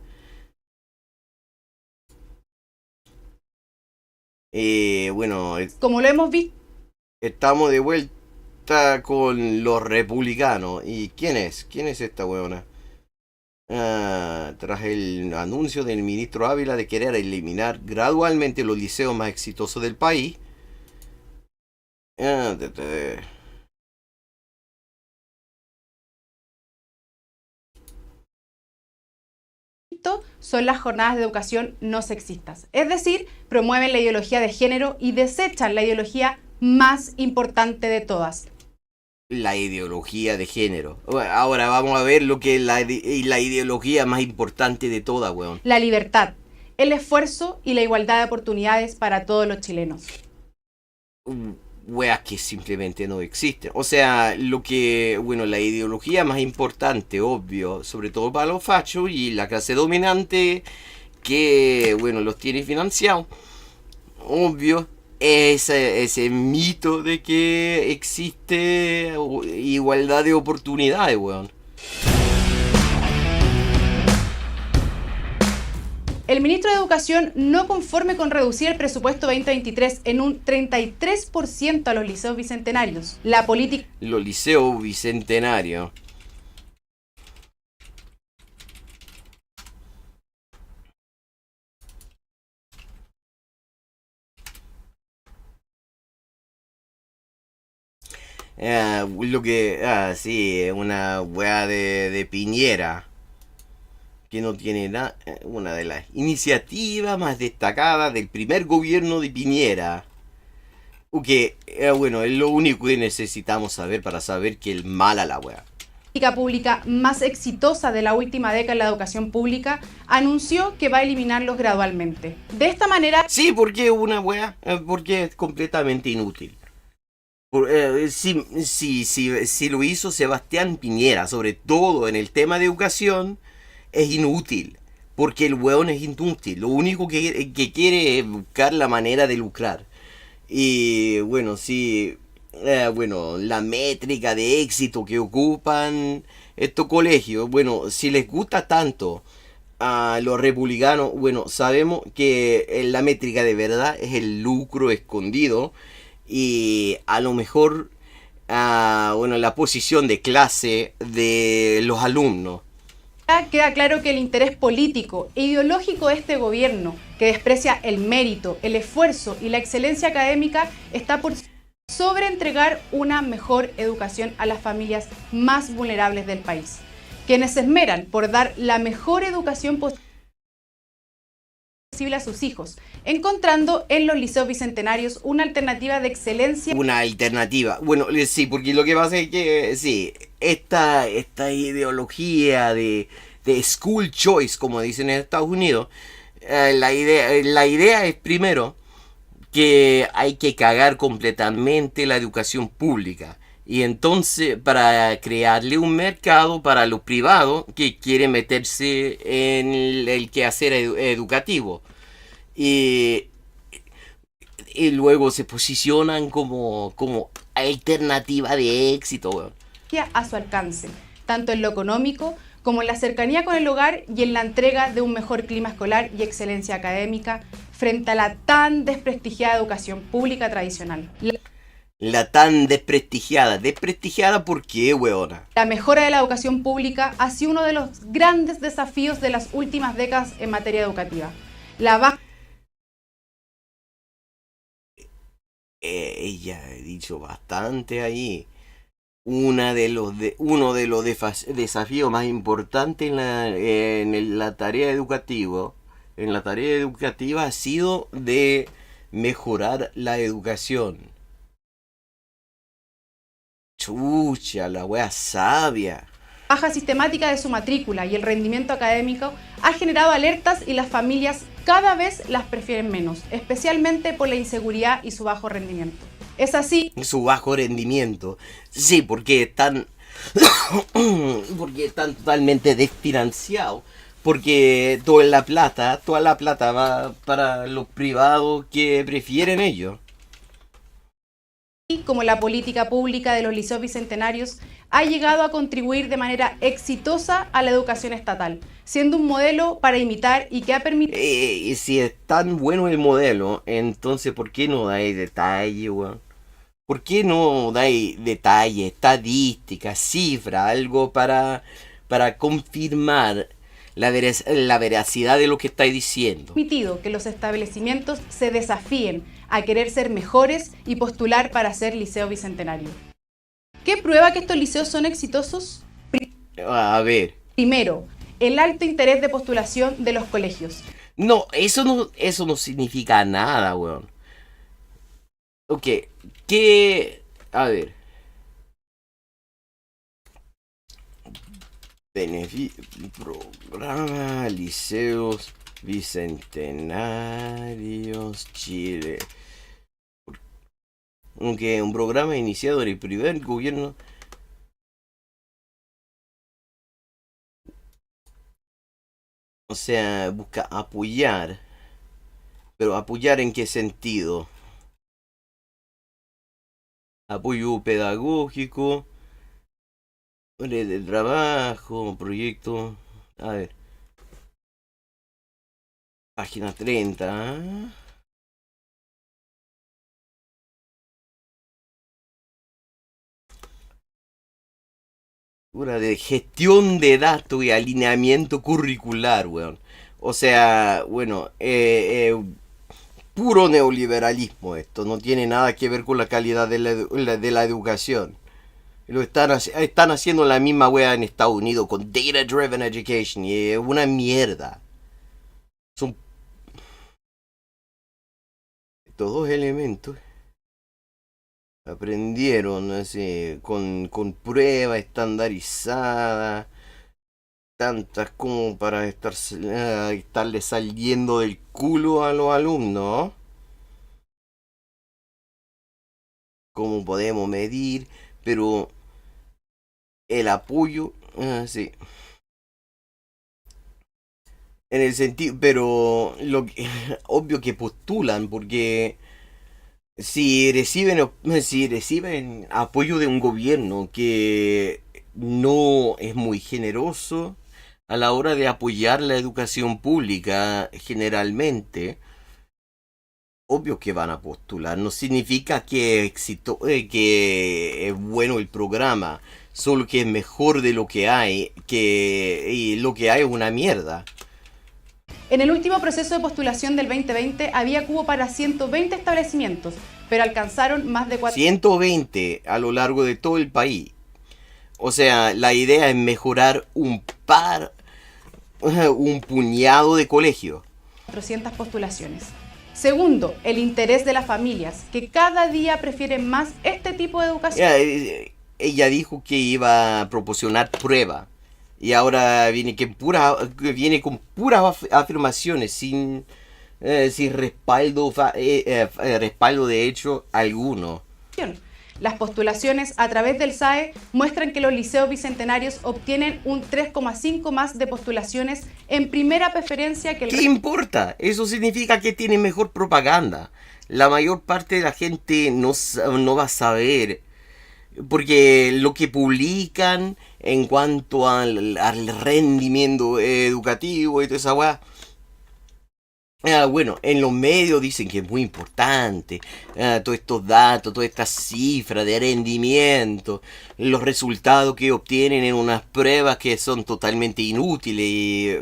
Bueno, Como lo hemos visto. Estamos de vuelta con los republicanos. ¿Y quién es? ¿Quién es esta weona? Tras el anuncio del ministro Ávila de querer eliminar gradualmente los liceos más exitosos del país. Son las jornadas de educación no sexistas. Es decir, promueven la ideología de género y desechan la ideología más importante de todas. La ideología de género. Ahora vamos a ver lo que es la ideología más importante de todas, weón. La libertad, el esfuerzo y la igualdad de oportunidades para todos los chilenos. Weas que simplemente no existen. O sea, la ideología más importante, obvio, sobre todo para los fachos y la clase dominante que, los tiene financiados, obvio, ese mito de que existe igualdad de oportunidades, weón. El ministro de Educación, no conforme con reducir el presupuesto 2023 en un 33% a los liceos bicentenarios. La política... Los liceos bicentenarios. Sí, una wea de Piñera. Que no tiene nada, una de las iniciativas más destacadas del primer gobierno de Piñera. Que, es lo único que necesitamos saber para saber que es mala la wea. política pública más exitosa de la última década en la educación pública, anunció que va a eliminarlos gradualmente. De esta manera, Sí, porque una wea, porque es completamente inútil. Si lo hizo Sebastián Piñera, sobre todo en el tema de educación, es inútil. Porque el weón es inútil. Lo único que quiere es buscar la manera de lucrar. Y bueno, sí, bueno, la métrica de éxito que ocupan estos colegios, bueno, si les gusta tanto a los republicanos, bueno, sabemos que la métrica de verdad es el lucro escondido y a lo mejor, bueno, la posición de clase de los alumnos. queda claro que el interés político e ideológico de este gobierno, que desprecia el mérito, el esfuerzo y la excelencia académica, está por sobreentregar una mejor educación a las familias más vulnerables del país, quienes se esmeran por dar la mejor educación posible a sus hijos, encontrando en los liceos bicentenarios una alternativa de excelencia. Una alternativa. Bueno, sí, porque lo que pasa es que, sí, esta ideología de school choice, como dicen en Estados Unidos, la idea es primero que hay que cagar completamente la educación pública. Y entonces, para crearle un mercado para los privados que quieren meterse en el quehacer educativo. Y, y luego se posicionan como alternativa de éxito, weón. A su alcance, tanto en lo económico como en la cercanía con el hogar y en la entrega de un mejor clima escolar y excelencia académica frente a la tan desprestigiada educación pública tradicional. La tan desprestigiada. ¿Desprestigiada por qué, weona? La mejora de la educación pública ha sido uno de los grandes desafíos de las últimas décadas en materia educativa. La baja Ella ha dicho bastante ahí. Uno de los desafíos más importantes en la tarea educativa, ha sido de mejorar la educación. Chucha, la wea sabia. baja sistemática de su matrícula y el rendimiento académico ha generado alertas y las familias cada vez las prefieren menos, especialmente por la inseguridad y su bajo rendimiento. Es así Su bajo rendimiento. Sí, porque están porque están totalmente desfinanciados. Porque toda la plata va para los privados que prefieren ellos. como la política pública de los liceos bicentenarios ha llegado a contribuir de manera exitosa a la educación estatal, siendo un modelo para imitar y que ha permitido Y si es tan bueno el modelo, entonces ¿por qué no dais detalle, weón? ¿Por qué no dais detalle, estadística, cifra, algo para confirmar la veracidad de lo que estáis diciendo? que los establecimientos se desafíen a querer ser mejores y postular para ser liceo bicentenario? ¿Qué prueba que estos liceos son exitosos? A ver. Primero, el alto interés de postulación de los colegios. No, eso no significa nada, weón. Ok, ¿qué? A ver. Programa Liceos Bicentenarios Chile. Aunque un programa iniciado en el primer gobierno. O sea, busca apoyar. Pero ¿apoyar en qué sentido? Apoyo pedagógico, áreas de trabajo, proyecto. A ver. Página 30. Una de gestión de datos y alineamiento curricular, weón. O sea, bueno, puro neoliberalismo esto. No tiene nada que ver con la calidad de la educación. Están haciendo la misma wea en Estados Unidos con Data Driven Education y es una mierda. Son estos dos elementos Aprendieron así, con pruebas estandarizadas, tantas como para estarle saliendo del culo a los alumnos. ¿Cómo podemos medir? Pero el apoyo, sí. En el sentido, pero obvio que postulan, porque si reciben apoyo de un gobierno que no es muy generoso a la hora de apoyar la educación pública generalmente, obvio que van a postular. No significa que es bueno el programa, solo que es mejor de lo que hay, y lo que hay es una mierda. En el último proceso de postulación del 2020 había cupo para 120 establecimientos, pero alcanzaron más de 120 a lo largo de todo el país. O sea, la idea es mejorar un puñado de colegios. 400 postulaciones. Segundo, el interés de las familias, que cada día prefieren más este tipo de educación. Ella dijo que iba a proporcionar prueba. Y ahora viene con puras afirmaciones, sin respaldo de hecho alguno. Las postulaciones a través del SAE muestran que los liceos bicentenarios obtienen un 3,5 más de postulaciones en primera preferencia que el... ¿Qué importa? Eso significa que tiene mejor propaganda. La mayor parte de la gente no va a saber, porque lo que publican en cuanto al rendimiento educativo y toda esa weá, bueno, en los medios dicen que es muy importante todos estos datos, todas estas cifras de rendimiento, los resultados que obtienen en unas pruebas que son totalmente inútiles. Y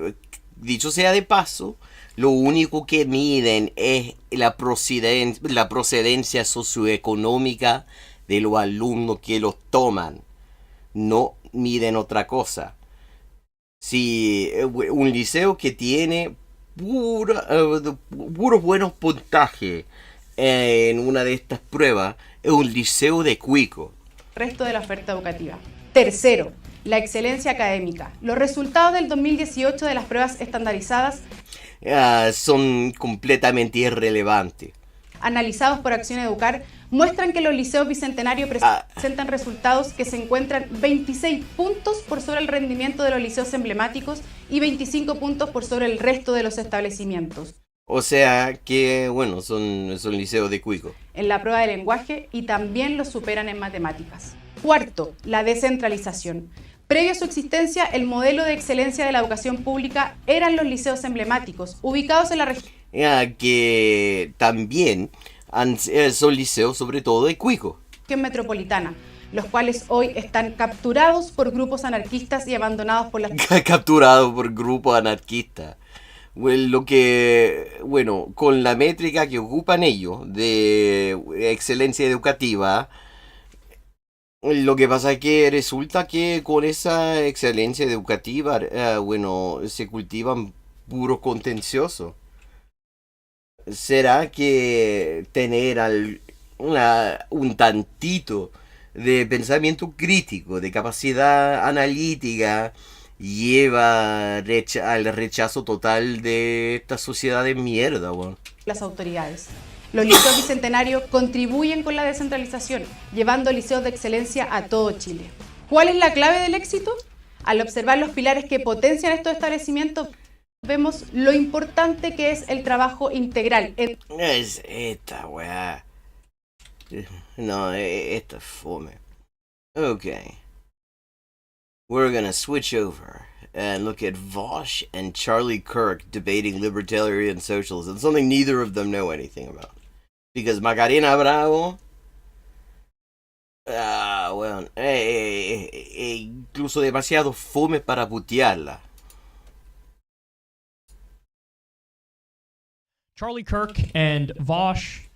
dicho sea de paso, lo único que miden es la procedencia socioeconómica de los alumnos que los toman. No miden otra cosa. Si un liceo que tiene puros buenos puntajes en una de estas pruebas es un liceo de cuico. Resto de la oferta educativa. Tercero, la excelencia académica. Los resultados del 2018 de las pruebas estandarizadas son completamente irrelevantes. Analizados por Acción Educar, muestran que los liceos bicentenarios presentan resultados que se encuentran 26 puntos por sobre el rendimiento de los liceos emblemáticos y 25 puntos por sobre el resto de los establecimientos. O sea que, bueno, son liceos de cuico. En la prueba de lenguaje y también los superan en matemáticas. Cuarto, la descentralización. Previo a su existencia, el modelo de excelencia de la educación pública eran los liceos emblemáticos, ubicados en la región. Que también son liceos sobre todo de cuico. Metropolitana, los cuales hoy están capturados por grupos anarquistas y abandonados por las... Capturados por grupos anarquistas. Bueno, con la métrica que ocupan ellos de excelencia educativa, lo que pasa es que resulta que con esa excelencia educativa, bueno, se cultivan puros contenciosos. ¿Será que tener un tantito de pensamiento crítico, de capacidad analítica, lleva al rechazo total de esta sociedad de mierda, weón? Las autoridades. Los liceos bicentenarios contribuyen con la descentralización, llevando liceos de excelencia a todo Chile. ¿Cuál es la clave del éxito? Al observar los pilares que potencian estos establecimientos, vemos lo importante que es el trabajo integral. Es esta weá. No, esta es fome. Okay. We're gonna switch over and look at Vosh and Charlie Kirk debating libertarian socialism, something neither of them know anything about. Because Macarena Bravo, bueno, incluso demasiado fome para putearla. Charlie Kirk and Vosh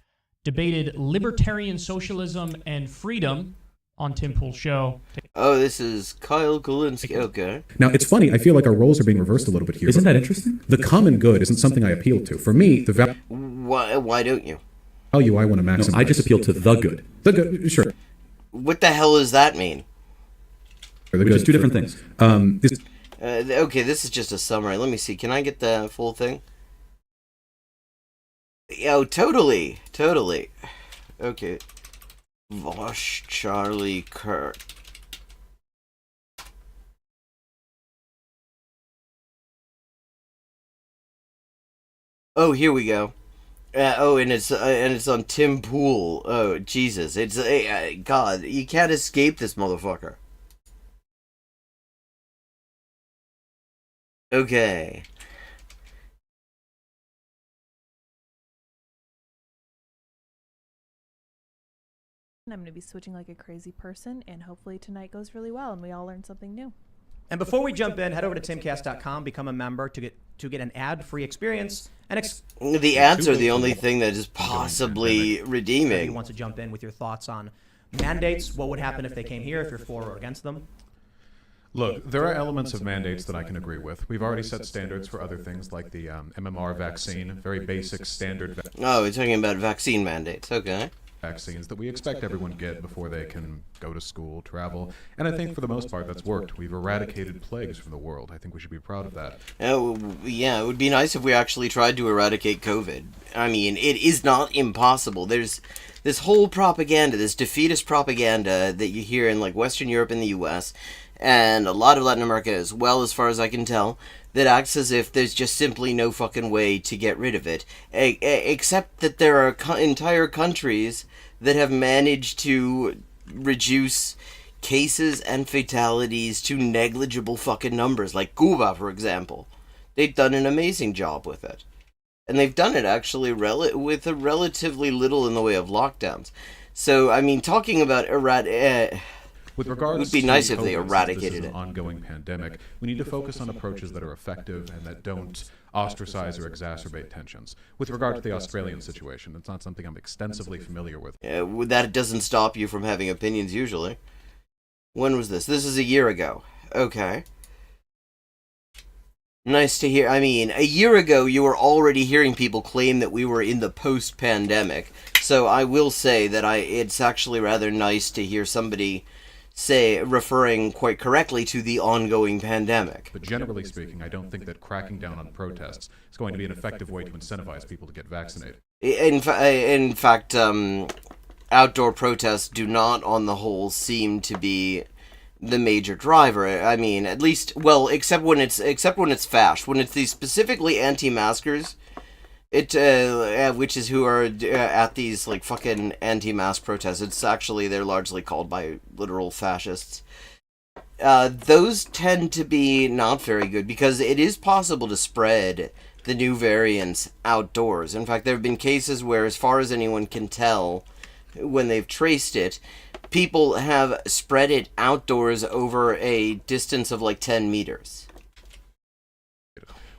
debated libertarian socialism and freedom on Tim Pool's show. Oh, this is Kyle Kulinski. Okay. Now, it's funny. I feel like our roles are being reversed a little bit here. Isn't that interesting? The common good isn't something I appeal to. For me, Why don't you? value I want to maximize. No, I just appeal to the good. The good, sure. What the hell does that mean? The Which is two different things. Okay, this is just a summary. Let me see. Can I get the full thing? Oh, totally. Okay. Vosh, Charlie, Kurt. Oh, here we go. And it's on Tim Pool. Oh, Jesus! It's God. You can't escape this motherfucker. Okay. I'm going to be switching like a crazy person, and hopefully tonight goes really well and we all learn something new. And before we jump in, head over to timcast.com, become a member to get an ad-free experience. And the ads are the only thing that is possibly Who redeeming. wants to jump in with your thoughts on mandates? What would happen if they came here? If you're for or against them? Look, there are elements of mandates that I can agree with. We've already set standards for other things like the MMR vaccine, very basic standard Oh, we're talking about vaccine mandates. Okay. vaccines that we expect everyone to get before they can go to school, travel, and I think for the most part that's worked. We've eradicated plagues from the world. I think we should be proud of that. Yeah, it would be nice if we actually tried to eradicate COVID. I mean, it is not impossible. There's this whole propaganda, this defeatist propaganda that you hear in like Western Europe and the US, and a lot of Latin America as well, as far as I can tell, that acts as if there's just simply no fucking way to get rid of it. Except that there are entire countries that have managed to reduce cases and fatalities to negligible fucking numbers, like Cuba, for example. They've done an amazing job with it. And they've done it actually with a relatively little in the way of lockdowns. So, I mean, talking about With regards it would be to nice if COVID, they since eradicated this is it. an ongoing pandemic, we need to focus on approaches that are effective and that don't ostracize or exacerbate tensions. With regard to the Australian situation, it's not something I'm extensively familiar with. That doesn't stop you from having opinions usually. When was this? This is a year ago. Okay. Nice to hear. I mean, a year ago you were already hearing people claim that we were in the post-pandemic. So I will say that it's actually rather nice to hear somebody referring quite correctly to the ongoing pandemic. But generally speaking, I don't think that cracking down on protests is going to be an effective way to incentivize people to get vaccinated. In fact, outdoor protests do not, on the whole, seem to be the major driver. I mean, at least, well, except when it's fash. When it's these specifically anti-maskers, which is who are at these like fucking anti-mask protests. It's actually, they're largely called by literal fascists. Those tend to be not very good because it is possible to spread the new variants outdoors. In fact, there have been cases where, as far as anyone can tell, when they've traced it, people have spread it outdoors over a distance of like 10 meters.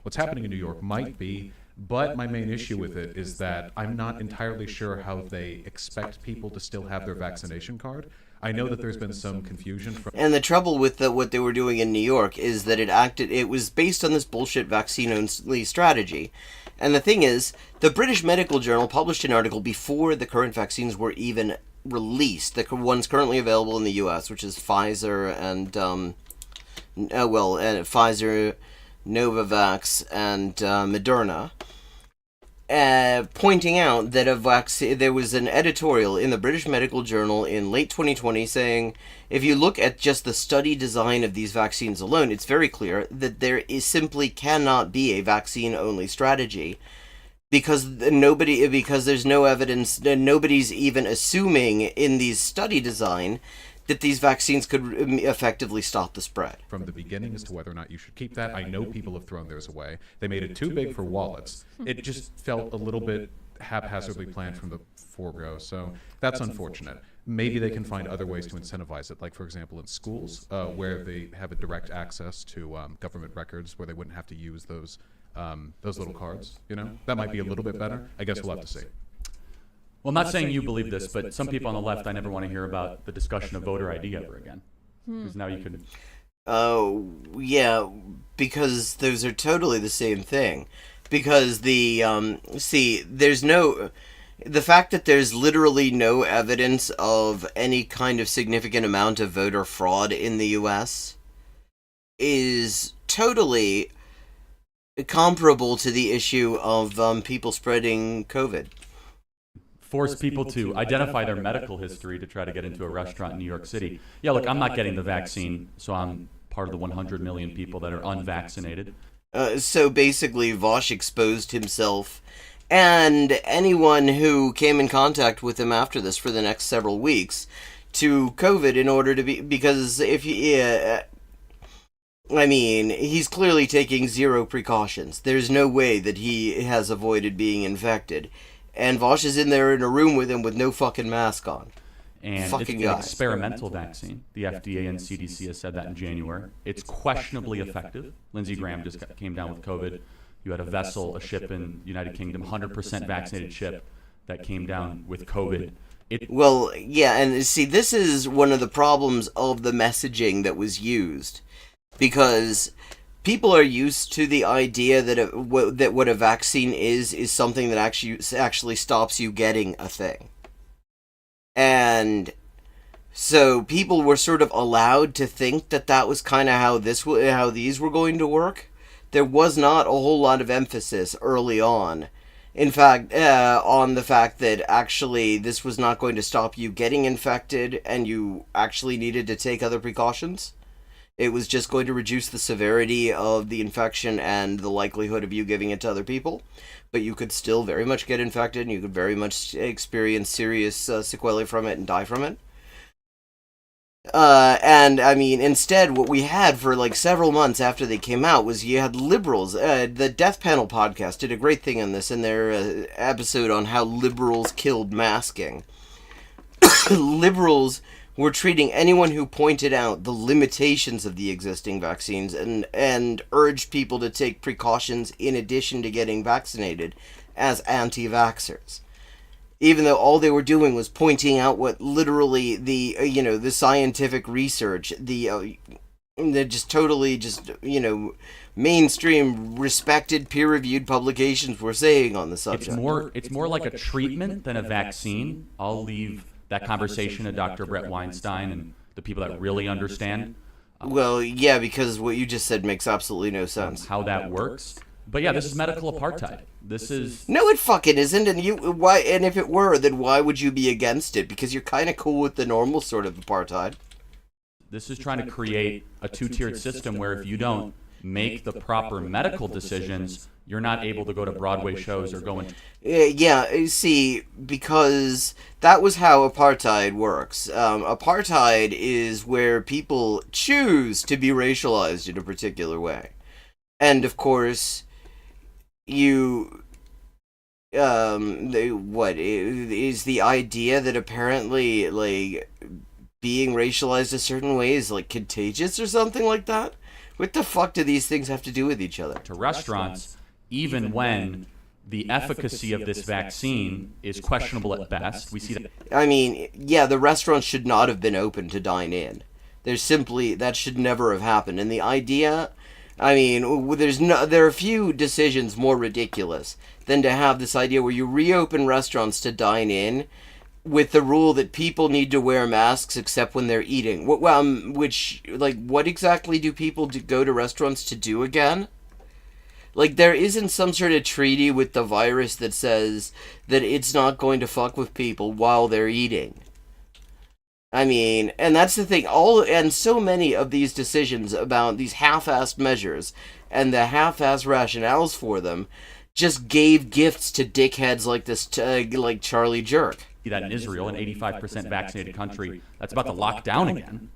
What's happening in New York might be, but my main issue with it is that I'm not entirely sure how they expect people to still have their vaccination card. I know that there's been some confusion from... And the trouble with what they were doing in New York is that it was based on this bullshit vaccine-only strategy. And the thing is, the British Medical Journal published an article before the current vaccines were even released. The ones currently available in the US, which is Pfizer and, Pfizer, Novavax, and Moderna, pointing out that there was an editorial in the British Medical Journal in late 2020 saying, if you look at just the study design of these vaccines alone, it's very clear that there simply cannot be a vaccine-only strategy because there's no evidence, nobody's even assuming in these study design that these vaccines could effectively stop the spread. From the beginning as to whether or not you should keep that. I know people have thrown theirs away. They made it too big for wallets. It just felt a little bit haphazardly planned from the forego, so that's unfortunate. Maybe they can find other ways to incentivize it, like, for example, in schools, where they have a direct access to government records, where they wouldn't have to use those little cards, you know? That might be a little bit better. I guess we'll have to see. Well, I'm not saying you believe this, but some people on the left, I never want to hear about the discussion of voter ID ever again. Because now you can... Oh, yeah, because those are totally the same thing. Because there's no... The fact that there's literally no evidence of any kind of significant amount of voter fraud in the US is totally comparable to the issue of people spreading COVID. Force people to identify their medical history to try to get into a restaurant in New York City. Yeah, look, I'm not getting the vaccine, so I'm part of the 100 million people that are unvaccinated. So basically, Vosh exposed himself and anyone who came in contact with him after this for the next several weeks to COVID in order to be, because if he, I mean, he's clearly taking zero precautions. There's no way that he has avoided being infected. And Vosh is in there in a room with him with no fucking mask on. And fucking it's an guy. experimental vaccine. The FDA and CDC has said that in January. It's questionably effective. Lindsey Graham just came down with COVID. You had a vessel, a ship in United Kingdom, 100% vaccinated ship that came down with COVID. Well, yeah, and see, this is one of the problems of the messaging that was used. Because people are used to the idea that what a vaccine is something that actually stops you getting a thing. And so people were sort of allowed to think that that was kind of how these were going to work. There was not a whole lot of emphasis early on, in fact, on the fact that actually this was not going to stop you getting infected and you actually needed to take other precautions. It was just going to reduce the severity of the infection and the likelihood of you giving it to other people. But you could still very much get infected, and you could very much experience serious sequelae from it and die from it. And, I mean, instead, what we had for, like, several months after they came out was you had liberals. The Death Panel podcast did a great thing on this in their episode on how liberals killed masking. Liberals were treating anyone who pointed out the limitations of the existing vaccines and urged people to take precautions in addition to getting vaccinated as anti-vaxxers. Even though all they were doing was pointing out what literally the scientific research, the just totally mainstream respected peer-reviewed publications were saying on the subject. It's more like a treatment than a vaccine. I'll leave that conversation to Dr. Brett Weinstein and the people that really understand. Well, yeah, because what you just said makes absolutely no sense. How that works. But yeah, this is medical apartheid. This is... No, it fucking isn't, and why? And if it were, then why would you be against it? Because you're kind of cool with the normal sort of apartheid. This is trying to create a two-tiered system where if you don't make the proper medical decisions, you're not able to go to Broadway shows or go into... Yeah, see, because that was how apartheid works. Apartheid is where people choose to be racialized in a particular way. And, of course, is the idea that apparently, like, being racialized a certain way is, like, contagious or something like that? What the fuck do these things have to do with each other? To restaurants, even when the efficacy of this vaccine is questionable at best. We see that. I mean, yeah, the restaurants should not have been open to dine in. That should never have happened. And the idea, I mean, there are a few decisions more ridiculous than to have this idea where you reopen restaurants to dine in with the rule that people need to wear masks except when they're eating. What exactly do people go to restaurants to do again? Like, there isn't some sort of treaty with the virus that says that it's not going to fuck with people while they're eating. I mean, and that's the thing. So many of these decisions about these half-assed measures and the half-assed rationales for them just gave gifts to dickheads like this, like Charlie Jerk. That in Israel, an 85% vaccinated country, that's about to lock down again.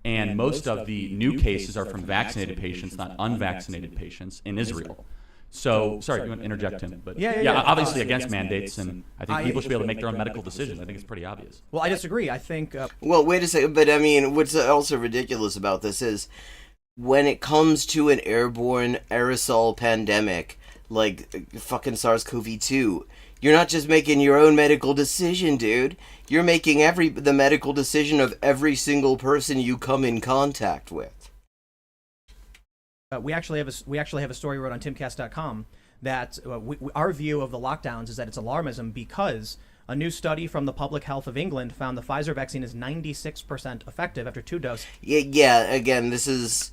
And most of the new cases are from vaccinated patients, not unvaccinated patients in Israel. So, sorry, you want to interject, Tim? But yeah, obviously against mandates, and I think people should be able to make their own medical decisions. I think it's pretty obvious. Well, I disagree. I think... Well, wait a second, but I mean, what's also ridiculous about this is when it comes to an airborne aerosol pandemic, like fucking SARS-CoV-2, you're not just making your own medical decision, dude. You're making the medical decision of every single person you come in contact with. We actually have a story we wrote on timcast.com that our view of the lockdowns is that it's alarmism because a new study from the Public Health of England found the Pfizer vaccine is 96% effective after 2 doses. Yeah, again, this is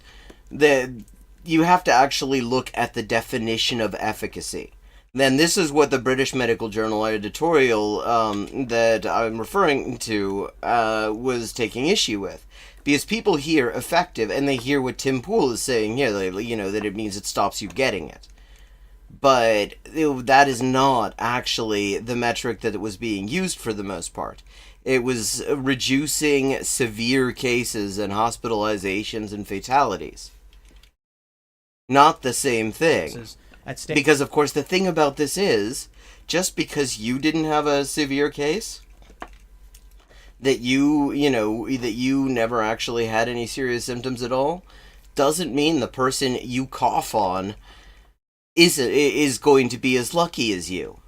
you have to actually look at the definition of efficacy. Then this is what the British Medical Journal editorial that I'm referring to was taking issue with. Because people hear effective, and they hear what Tim Pool is saying here, that it means it stops you getting it. But that is not actually the metric that it was being used for the most part. It was reducing severe cases and hospitalizations and fatalities. Not the same thing. Because, of course, the thing about this is, just because you didn't have a severe case, that you never actually had any serious symptoms at all, doesn't mean the person you cough on is going to be as lucky as you.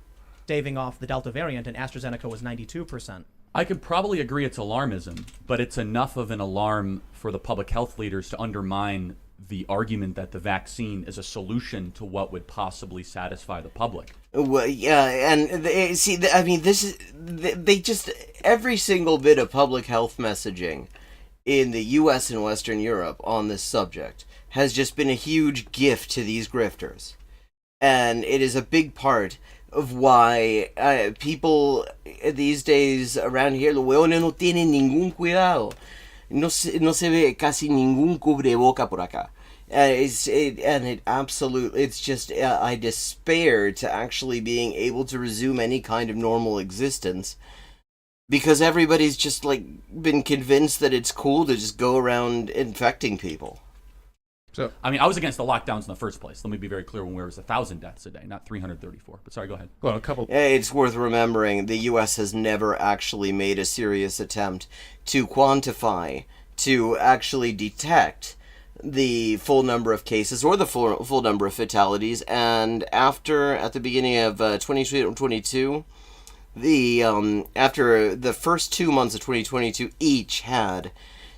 Staving off the Delta variant, and AstraZeneca was 92%. I could probably agree it's alarmism, but it's enough of an alarm for the public health leaders to undermine the argument that the vaccine is a solution to what would possibly satisfy the public. Well, yeah, and they just, every single bit of public health messaging in the US and Western Europe on this subject has just been a huge gift to these grifters. And it is a big part of why people these days around here, los hueones no tienen ningún cuidado. No se ve casi ningún cubreboca por acá. It's just, I despair to actually being able to resume any kind of normal existence. Because everybody's just, been convinced that it's cool to just go around infecting people. So, I was against the lockdowns in the first place. Let me be very clear when there was 1,000 deaths a day, not 334. But sorry, go ahead. Well, a couple. It's worth remembering the U.S. has never actually made a serious attempt to quantify, to actually detect the full number of cases or the full number of fatalities. And at the beginning of 2022, after the first 2 months of 2022, each had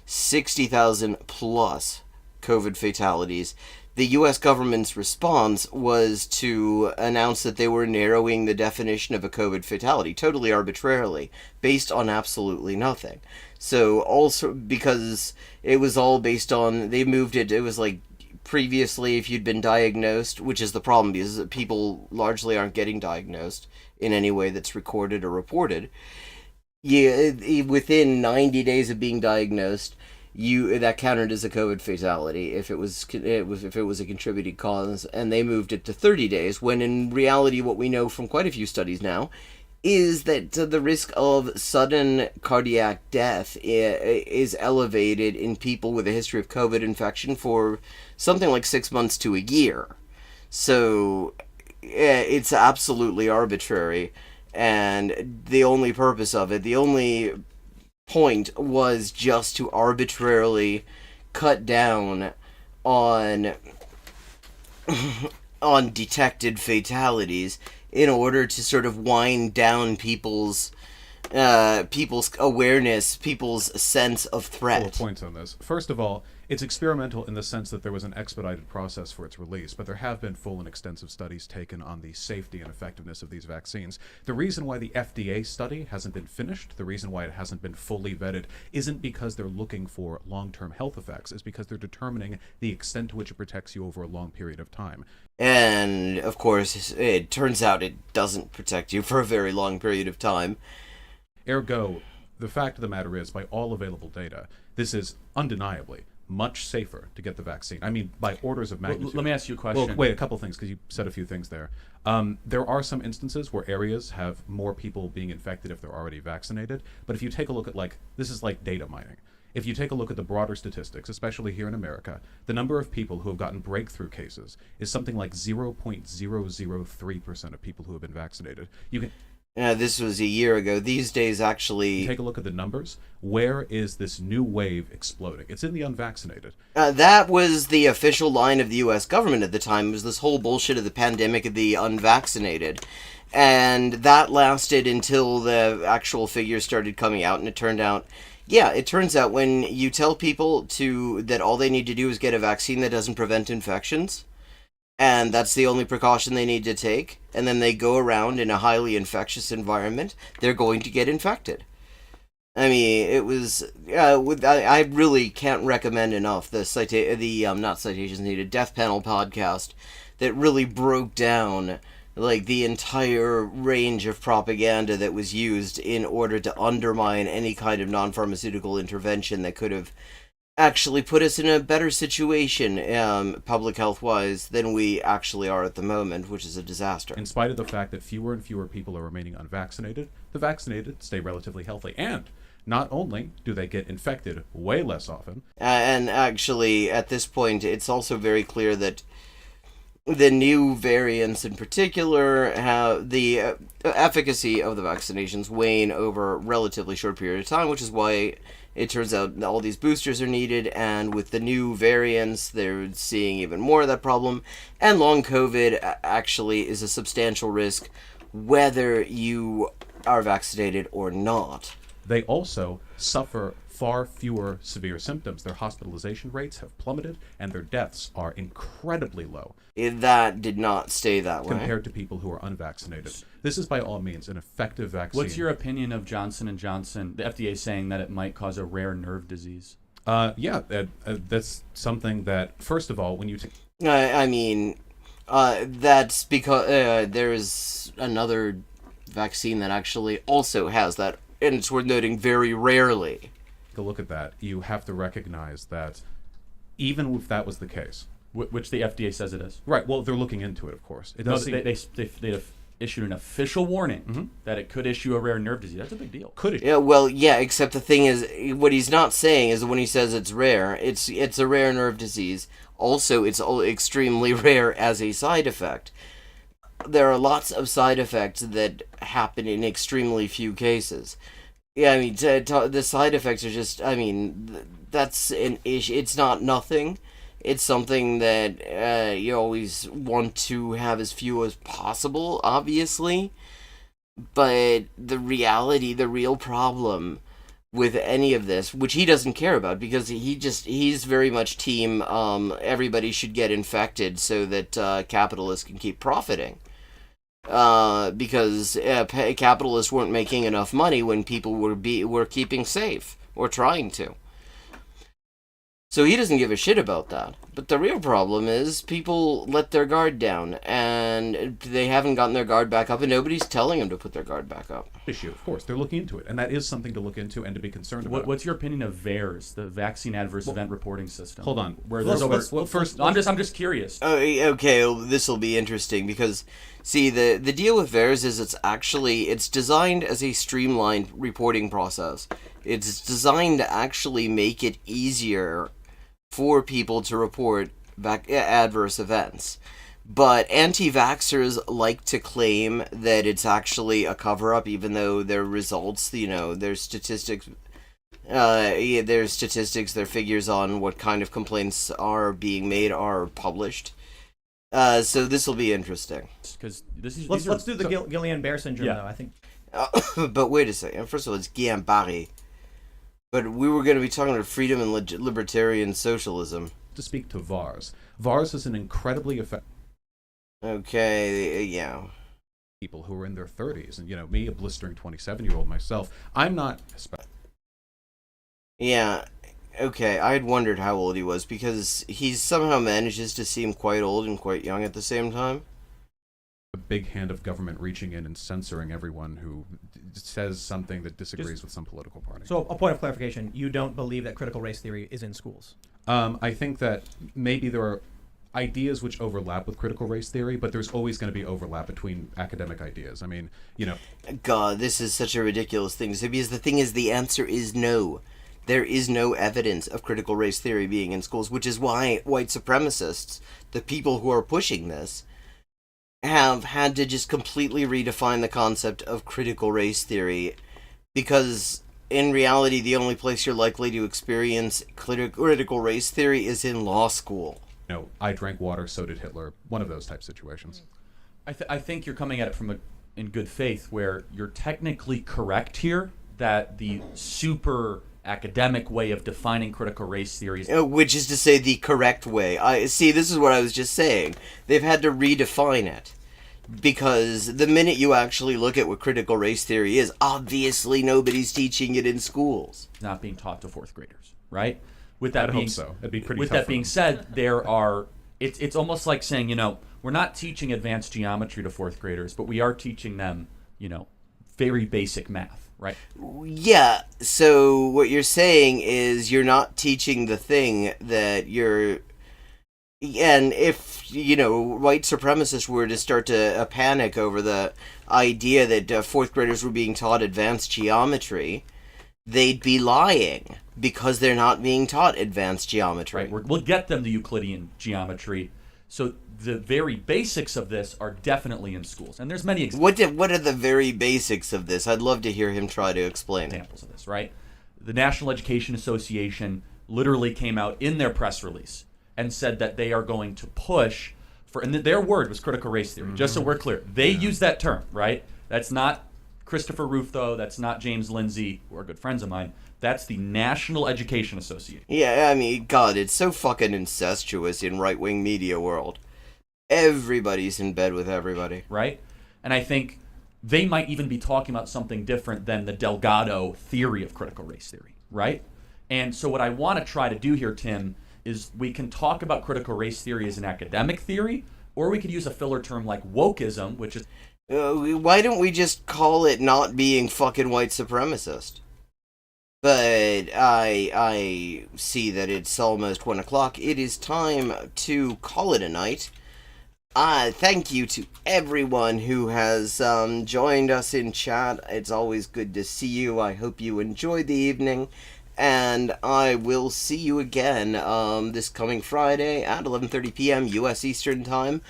60,000 plus COVID fatalities. The U.S. government's response was to announce that they were narrowing the definition of a COVID fatality, totally arbitrarily, based on absolutely nothing. So also, because it was all based on, they moved it was like previously if you'd been diagnosed, which is the problem because people largely aren't getting diagnosed in any way that's recorded or reported. Within 90 days of being diagnosed, that counted as a COVID fatality if it was a contributing cause, and they moved it to 30 days, when in reality what we know from quite a few studies now is that the risk of sudden cardiac death is elevated in people with a history of COVID infection for something like 6 months to a year. So it's absolutely arbitrary, and the only purpose of it, the only point was just to arbitrarily cut down on detected fatalities in order to sort of wind down people's awareness, people's sense of threat. Couple of points on this. First of all, it's experimental in the sense that there was an expedited process for its release, but there have been full and extensive studies taken on the safety and effectiveness of these vaccines. The reason why the FDA study hasn't been finished, the reason why it hasn't been fully vetted, isn't because they're looking for long-term health effects, it's because they're determining the extent to which it protects you over a long period of time. And, of course, it turns out it doesn't protect you for a very long period of time. Ergo, the fact of the matter is, by all available data, this is undeniably much safer to get the vaccine. I mean, by orders of magnitude. Let me ask you a question. Well, wait, a couple things, because you said a few things there. There are some instances where areas have more people being infected if they're already vaccinated. But if you take a look at, this is like data mining. If you take a look at the broader statistics, especially here in America, the number of people who have gotten breakthrough cases is something like 0.003% of people who have been vaccinated. You can. This was a year ago. These days, actually... Take a look at the numbers. Where is this new wave exploding? It's in the unvaccinated. That was the official line of the U.S. government at the time. It was this whole bullshit of the pandemic of the unvaccinated. And that lasted until the actual figures started coming out, and it turned out... Yeah, it turns out when you tell people that all they need to do is get a vaccine that doesn't prevent infections, and that's the only precaution they need to take, and then they go around in a highly infectious environment, they're going to get infected. I mean, it was. I really can't recommend enough the not citations needed, death panel podcast that really broke down like the entire range of propaganda that was used in order to undermine any kind of non-pharmaceutical intervention that could have actually put us in a better situation, public health wise, than we actually are at the moment, which is a disaster. In spite of the fact that fewer and fewer people are remaining unvaccinated, the vaccinated stay relatively healthy. And not only do they get infected way less often, and actually, at this point, it's also very clear that the new variants in particular have the efficacy of the vaccinations wane over a relatively short period of time, which is why it turns out all these boosters are needed, and with the new variants, they're seeing even more of that problem, and long COVID actually is a substantial risk whether you are vaccinated or not. they also suffer far fewer severe symptoms. Their hospitalization rates have plummeted, and their deaths are incredibly low. That did not stay that way. Compared to people who are unvaccinated. This is by all means an effective vaccine. What's your opinion of Johnson & Johnson, the FDA saying that it might cause a rare nerve disease? That's something that, first of all, when you take... That's because there's another vaccine that actually also has that, and it's worth noting, very rarely. To look at that, you have to recognize that even if that was the case... Which the FDA says it is. Right, well, they're looking into it, of course. It No, does they issued an official warning that it could issue a rare nerve disease. That's a big deal. Could it? Yeah, well, yeah, except the thing is, what he's not saying is when he says it's rare, it's a rare nerve disease. Also, it's extremely rare as a side effect. There are lots of side effects that happen in extremely few cases. Yeah, I mean, the side effects are just, I mean, that's an issue. It's not nothing. It's something that you always want to have as few as possible, obviously. But the real problem with any of this, which he doesn't care about, because he's very much team everybody should get infected so that capitalists can keep profiting. Because capitalists weren't making enough money when people were keeping safe, or trying to. So he doesn't give a shit about that. But the real problem is people let their guard down, and they haven't gotten their guard back up, and nobody's telling them to put their guard back up. Issue, of course. They're looking into it, and that is something to look into and to be concerned about. What's your opinion of VAERS, the Vaccine Adverse Event Reporting System? Hold on. Where there's First, I'm just curious. Okay, well, this will be interesting because, see, the deal with VAERS is it's designed as a streamlined reporting process. It's designed to actually make it easier for people to report adverse events. But anti-vaxxers like to claim that it's actually a cover-up, even though their results, their statistics, their figures on what kind of complaints are being made are published. So this will be interesting. Because let's do the Guillain-Barré syndrome, though, I think. But wait a second. First of all, it's Guillain-Barré. But we were going to be talking about freedom and libertarian socialism. To speak to VARS. VARS is an incredibly effective... Okay, yeah. People who are in their 30s, and me, a blistering 27-year-old myself, I'm not... Yeah, okay, I had wondered how old he was, because he somehow manages to seem quite old and quite young at the same time. A big hand of government reaching in and censoring everyone who says something that disagrees with some political party. So, a point of clarification, you don't believe that critical race theory is in schools? I think that maybe there are ideas which overlap with critical race theory, but there's always going to be overlap between academic ideas. I mean, God, this is such a ridiculous thing to say, because the thing is, the answer is no. There is no evidence of critical race theory being in schools, which is why white supremacists, the people who are pushing this, have had to just completely redefine the concept of critical race theory, because in reality the only place you're likely to experience critical race theory is in law school. I drank water, so did Hitler, one of those type situations. I think you're coming at it in good faith, where you're technically correct here that the super academic way of defining critical race theories. Which is to say the correct way. I see, this is what I was just saying. They've had to redefine it. Because the minute you actually look at what critical race theory is, obviously nobody's teaching it in schools. Not being taught to fourth graders, right? With that I'd being hope so. It'd be pretty with tough that for being them. said, there are it's almost like saying, we're not teaching advanced geometry to fourth graders, but we are teaching them, very basic math, right? Yeah, so what you're saying is you're not teaching the thing that you're... And if, white supremacists were to start to panic over the idea that fourth graders were being taught advanced geometry, they'd be lying, because they're not being taught advanced geometry. Right. We'll get them the Euclidean geometry. So the very basics of this are definitely in schools. And there's many What are the very basics of this? I'd love to hear him try to explain examples of this, right? The National Education Association literally came out in their press release and said that they are going to push for, and their word was critical race theory, just so we're clear. They use that term, right? That's not Christopher Rufo, that's not James Lindsay, who are good friends of mine. That's the National Education Association. Yeah, I mean, God, it's so fucking incestuous in right-wing media world. Everybody's in bed with everybody. Right? And I think they might even be talking about something different than the Delgado theory of critical race theory, right? And so what I want to try to do here, Tim, is we can talk about critical race theory as an academic theory, or we could use a filler term like wokeism, which is... Why don't we just call it not being fucking white supremacist? But I see that it's almost 1 o'clock. It is time to call it a night. Thank you to everyone who has joined us in chat. It's always good to see you. I hope you enjoyed the evening. And I will see you again this coming Friday at 11:30 p.m. U.S. Eastern Time.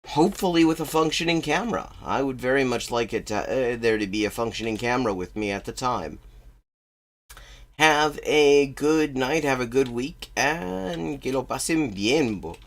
Hopefully with a functioning camera. I would very much like it there to be a functioning camera with me at the time. Have a good night, have a good week, and que lo pasen bien, bo.